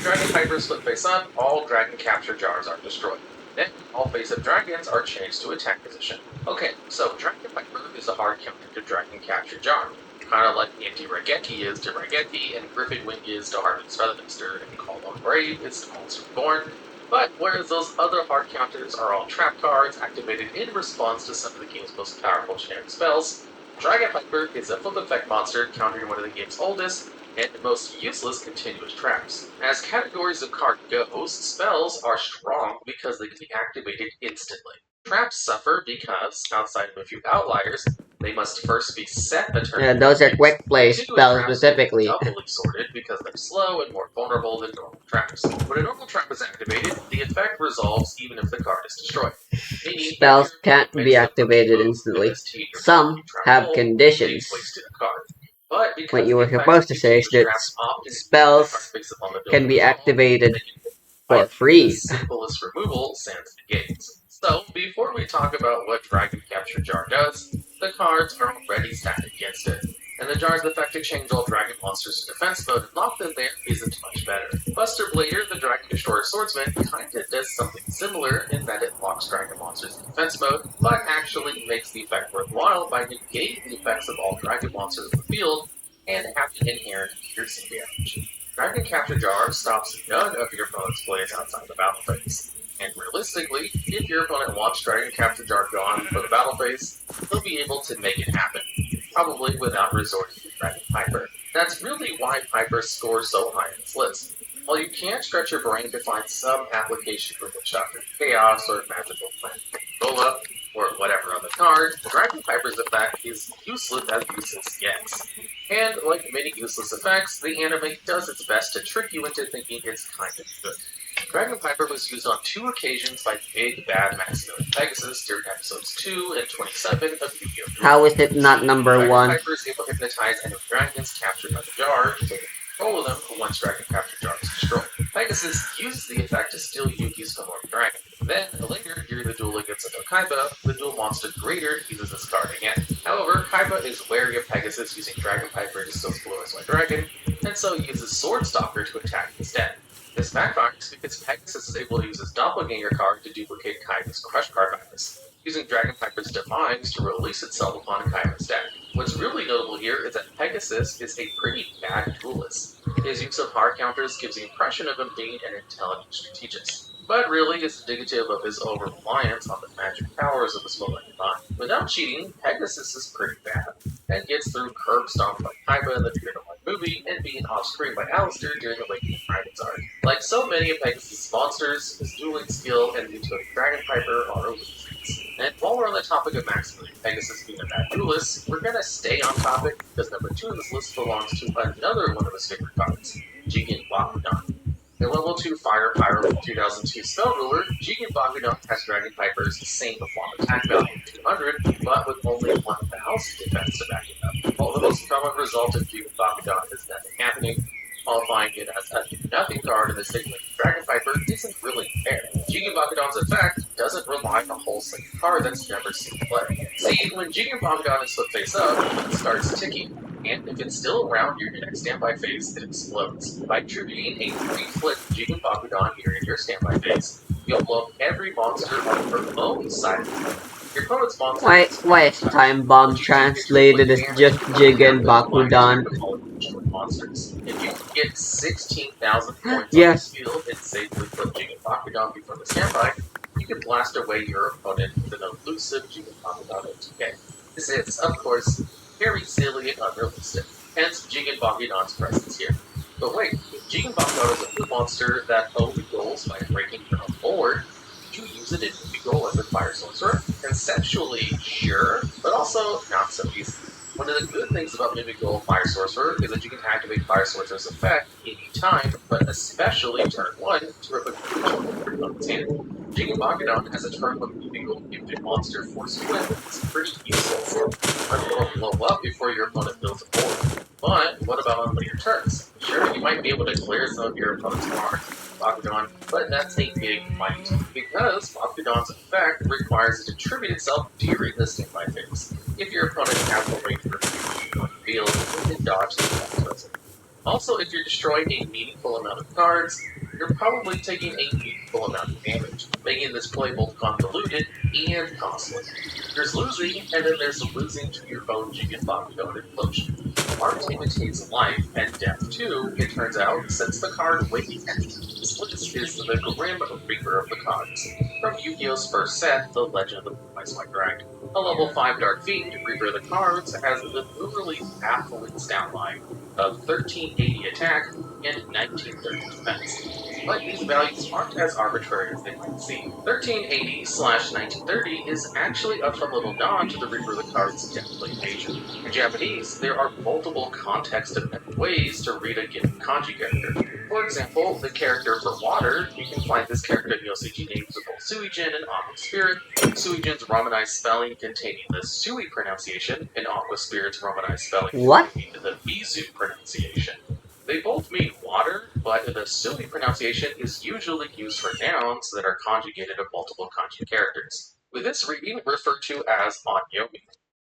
Dragon Pipers flip face up, all Dragon Capture Jars are destroyed. Then, all face-up dragons are changed to attack position. Okay, so Dragon Piper is a hard counter to Dragon Capture Jar. Kind of like Anti-Raigeki is to Raigeki, and Griffin Wing is to Harden's Feathermaster, and Call on Brave is to Monster Reborn. But whereas those other hard counters are all trap cards activated in response to some of the game's most powerful generic spells, Dragon Piper is a flip effect monster countering one of the game's oldest and most useless continuous traps. As categories of card goes, spells are strong because they can be activated instantly. Traps suffer because, outside of a few outliers, they must first be set a turn. Yeah, those are quick play Continuous spells traps specifically. are doubly sorted because they're slow and more vulnerable than normal traps. When a normal trap is activated, the effect resolves even if the card is destroyed. Meaning, Spells if your can't opponent be makes the first activated move, instantly. MST your Some trap have roll, conditions. they've wasted a card. But because What you were the effects supposed to of say is that traps often spells card face up on the can be building activated they can for the free. simplest removal sans negates. So, before we talk about what Dragon Capture Jar does, the cards are already stacked against it. And the jar's effect to change all dragon monsters to defense mode and lock them there isn't much better. Buster Blader, the Dragon Destroyer Swordsman, kinda does something similar in that it locks dragon monsters in defense mode, but actually makes the effect worthwhile by negating the effects of all dragon monsters in the field and having inherent piercing damage. Dragon Capture Jar stops none of your opponent's plays outside the battle phase. And realistically, if your opponent wants Dragon Capture Jar gone for the battle phase, they'll be able to make it happen, probably without resorting to Dragon Piper. That's really why Piper scores so high in this list. While you can stretch your brain to find some application for Witch Doctor Chaos or Magical Plant Gola, or whatever on the card, Dragon Piper's effect is useless as useless gets. And like many useless effects, the anime does its best to trick you into thinking it's kind of good. Dragon Piper was used on 2 occasions by Big Bad Maximilian Pegasus during episodes 2 and 27 of Yu-Gi-Oh! How is it not number Dragon 1? Piper is able to hypnotize enemy dragons captured by the jar to take control of them once Dragon Capture Jar is destroyed. Pegasus uses the effect to steal Yuki's Form Dragon. Then, later, during the duel against Ito Kaiba, the dual monster Greater uses this card again. However, Kaiba is wary of Pegasus using Dragon Piper to steal Blue Eyes White Dragon, and so uses Sword Stalker to attack instead. This backfires because Pegasus is able to use his Doppelganger card to duplicate Kaiba's Crush card bonus, using Dragon Piper's Demise to release itself upon Kaiba's deck. What's really notable here is that Pegasus is a pretty bad duelist. His use of hard counters gives the impression of him being an intelligent strategist, but really is indicative of his over-reliance on the magic powers of his malignant mind. Without cheating, Pegasus is pretty bad, and gets through curb stomped by Kaiba in the Fear No One movie, and being off-screen by Alistair during the Waking of Dragons arc. Like so many of Pegasus' monsters, his dueling skill and the utility of Dragon Piper are illusions. And while we're on the topic of Maximilian Pegasus being a bad duelist, we're gonna stay on topic because number 2 on this list belongs to another one of his favorite cards, Jigen Bakudan. The level 2 Fire Pyro 2002 Spell Ruler, Jigen Bakudan has Dragon Piper's same perform attack value of 200, but with only 1000 defense to back it up. While the most common result of Jigen Bakudan is nothing happening, qualifying it as a nothing card in the segment Dragon Piper isn't really fair. Jigen Bakudan's effect doesn't rely on a whole single card that's never seen play. See, when Jigen Bakudan is flipped face up, it starts ticking, and if it's still around during your next standby phase, it explodes. By tributing a 3-flip Jigen Bakudan during your standby phase, you'll blow up every monster on your own side of the field. Your opponent's monster Why is Time Bomb translated as just Jigen Bakudan? monsters. If you can get 16,000 points Yes. on the field and safely put Jigen Bakudan before the standby, you can blast away your opponent with an elusive Jigen Bakudan OTK. This is, of course, very silly and unrealistic, hence Jigen Bakudan's presence here. But wait, if Jigen Bakudan is a food monster that only goals by breaking your own board, you use it in Yu-Gi-Oh! As a Fire Sorcerer? Conceptually, sure, but also not so easy. One of the good things about Mimic-Gold Fire Sorcerer is that you can activate Fire Sorcerer's effect any time, but especially turn 1 to rip a creature from your opponent's hand. Gigabakudan has a turn when moving will give a monster force flip. It's pretty useful. Let it blow up before your opponent builds a board. But what about on later turns? Sure, you might be able to clear some of your opponent's cards with Bakudan, but that's a big fight. Because Bakudan's effect requires it to tribute itself during the standby phase. If your opponent has the range for you on the field, you can dodge the effect. Also, if you're destroying a meaningful amount of cards, you're probably taking a meaningful amount of damage, making this play both convoluted and costly. There's losing, and then there's losing to your own Jigen Bakugan implosion. Art imitates life and death too, it turns out, since the card Waking End. This list is the Grim Reaper of the cards. From Yu-Gi-Oh's first set, The Legend of the Ice White Dragon. A level 5 Dark Fiend, Reaper of the Cards, has the literally baffling stat line of 1380 attack and 1930 defense. But these values aren't as arbitrary as they might seem. 1380/1930 is actually a fun little nod to the Reaper of the Cards' deathly nature. In Japanese, there are multiple context-dependent ways to read a given kanji character. For example, the character for water, you can find this character in Yoseiji names of both Suijin and Aqua Spirit. Suijin's romanized spelling containing the Sui pronunciation, and Aqua Spirit's romanized spelling What? containing the Mizu pronunciation. They both mean water, but the Sui pronunciation is usually used for nouns that are conjugated of multiple kanji characters, with this reading referred to as onyomi.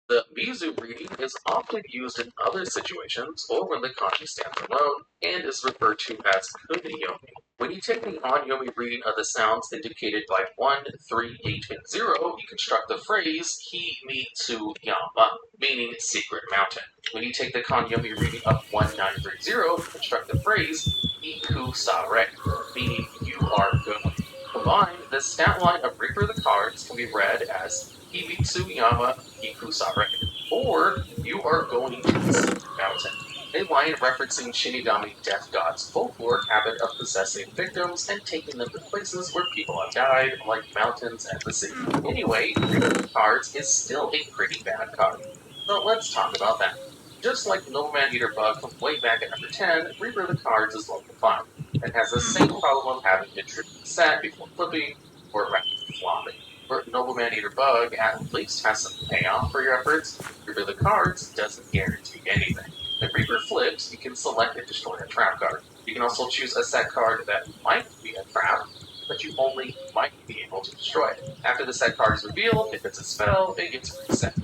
The Mizu reading is often used in other situations or when the kanji stands alone and is referred to as kunyomi. When you take the onyomi reading of the sounds indicated by 1, 3, 8, and 0, you construct the phrase Hi Mi Tsu Yama, meaning secret mountain. When you take the kanyomi reading of 1930, you construct the phrase Iku Sare, meaning you are going. Combined, the stat line of Reaper of the Cards can be read as Himitsu Yama Ikusare, or you are going to the secret mountain. A line referencing Shinigami Death God's folklore habit of possessing victims and taking them to places where people have died, like mountains and the sea. Anyway, Reaper of the Cards is still a pretty bad card. So let's talk about that. Just like Nobleman Eater Bug from way back at number 10, Reaper of the Cards is level 5, and has the same problem of having to tribute the set before flipping, or rapidly flopping. Where Nobleman Eater Bug at least has some payoff for your efforts, Reaper of the Cards doesn't guarantee anything. When Reaper flips, you can select and destroy a trap card. You can also choose a set card that might be a trap, but you only might be able to destroy it. After the set card is revealed, if it's a spell, it gets reset.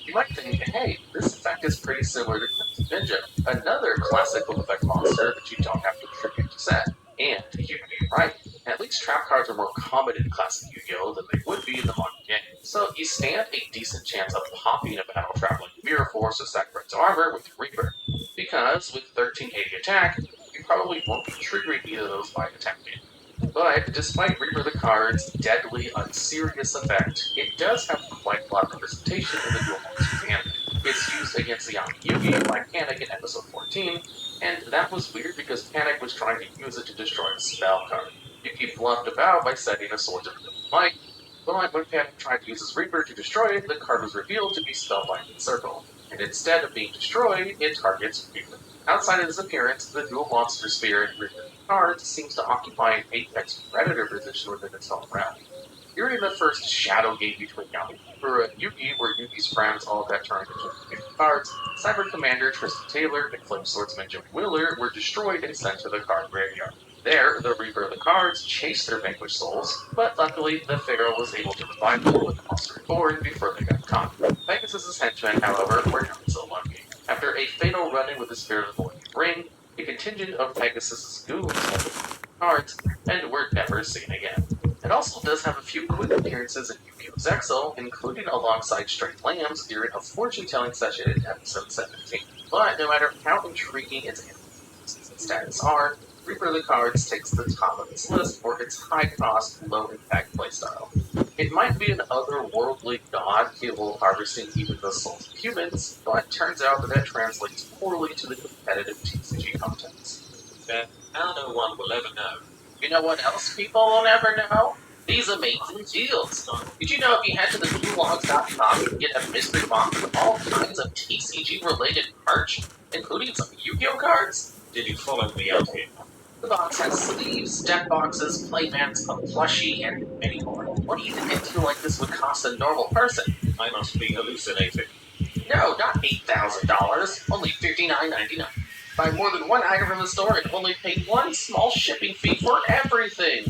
You might think, hey, this effect is pretty similar to Crimson Ninja, another classic book effect monster that you don't have to tribute to set. And you'd be right. At least trap cards are more common in classic Yu-Gi-Oh! Than they would be in the modern game. So you stand a decent chance of popping a battle trap like Mirror Force or Sacrifice Armor with your Reaper. Because with 1380 attack, you probably won't be triggering either of those by attacking. But despite Reaper the Card's deadly, unserious effect, it does have quite a lot of representation in the Duel Monsters anime. It's used against the Yami Yugi by Panic in episode 14, and that was weird because Panic was trying to use it to destroy a spell card. Yugi bluffed about by setting a Swords of Might, but when Panic tried to use his Reaper to destroy it, the card was revealed to be Spellbinding Circle, and instead of being destroyed, it targets Reaper. Outside of his appearance, the Dual Monster Spirit Reaper card seems to occupy an apex predator position within its own realm. During the first shadow game between Yami and Yugi, where Yugi's friends all got turned into cards, Cyber Commander Tristan Taylor and Flame Swordsman Joey Wheeler were destroyed and sent to the card graveyard. There, the Reaper of the Cards chased their vanquished souls, but luckily the Pharaoh was able to revive them with the monster reborn before they got caught. Pegasus' henchmen, however, were not so lucky. After a fatal run-in with the Spirit of the Void Ring, a contingent of Pegasus' goons cards and were never seen again. It also does have a few quick appearances in Yu-Gi-Oh! Zexal, including alongside Stray Lambs during a fortune-telling session in episode 17. But no matter how intriguing its animations and status are, Reaper of the Cards takes the top of its list for its high-cost, low-impact playstyle. It might be an otherworldly god capable of harvesting even the souls of humans, but turns out that translates poorly to the competitive TCG context. Then how no one will ever know. You know what else people will never know? These amazing deals. Did you know if you head to the duelogs.com, you can get a mystery box with all kinds of TCG-related merch, including some Yu-Gi-Oh! Cards? Did you follow me out here? The box has sleeves, step boxes, play mats, a plushie, and many more. What do you think a deal like this would cost a normal person? I must be hallucinating. No, not $8,000. Only $59.99. Buy more than one item from the store and only pay one small shipping fee for everything.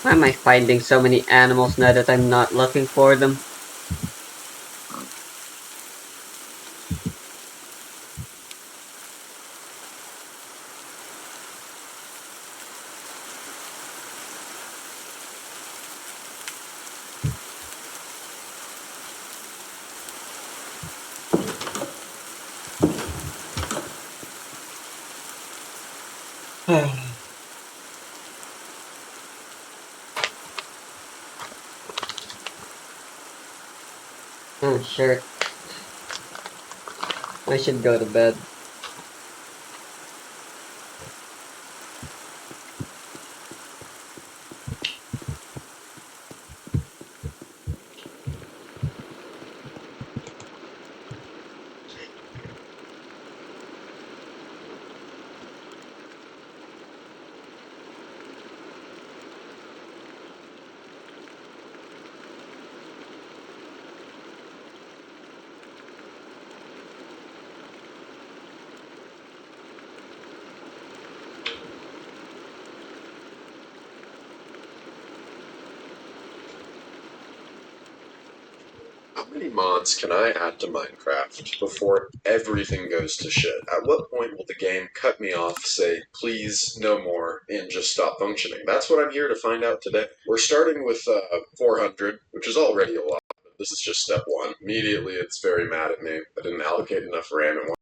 Why am I finding so many animals now that I'm not looking for them? Oh, sure. I should go to bed. How many mods can I add to Minecraft before everything goes to shit? At what point will the game cut me off, say, please, no more, and just stop functioning? That's what I'm here to find out today. We're starting with 400, which is already a lot. This is just step one. Immediately, it's very mad at me. I didn't allocate enough RAM and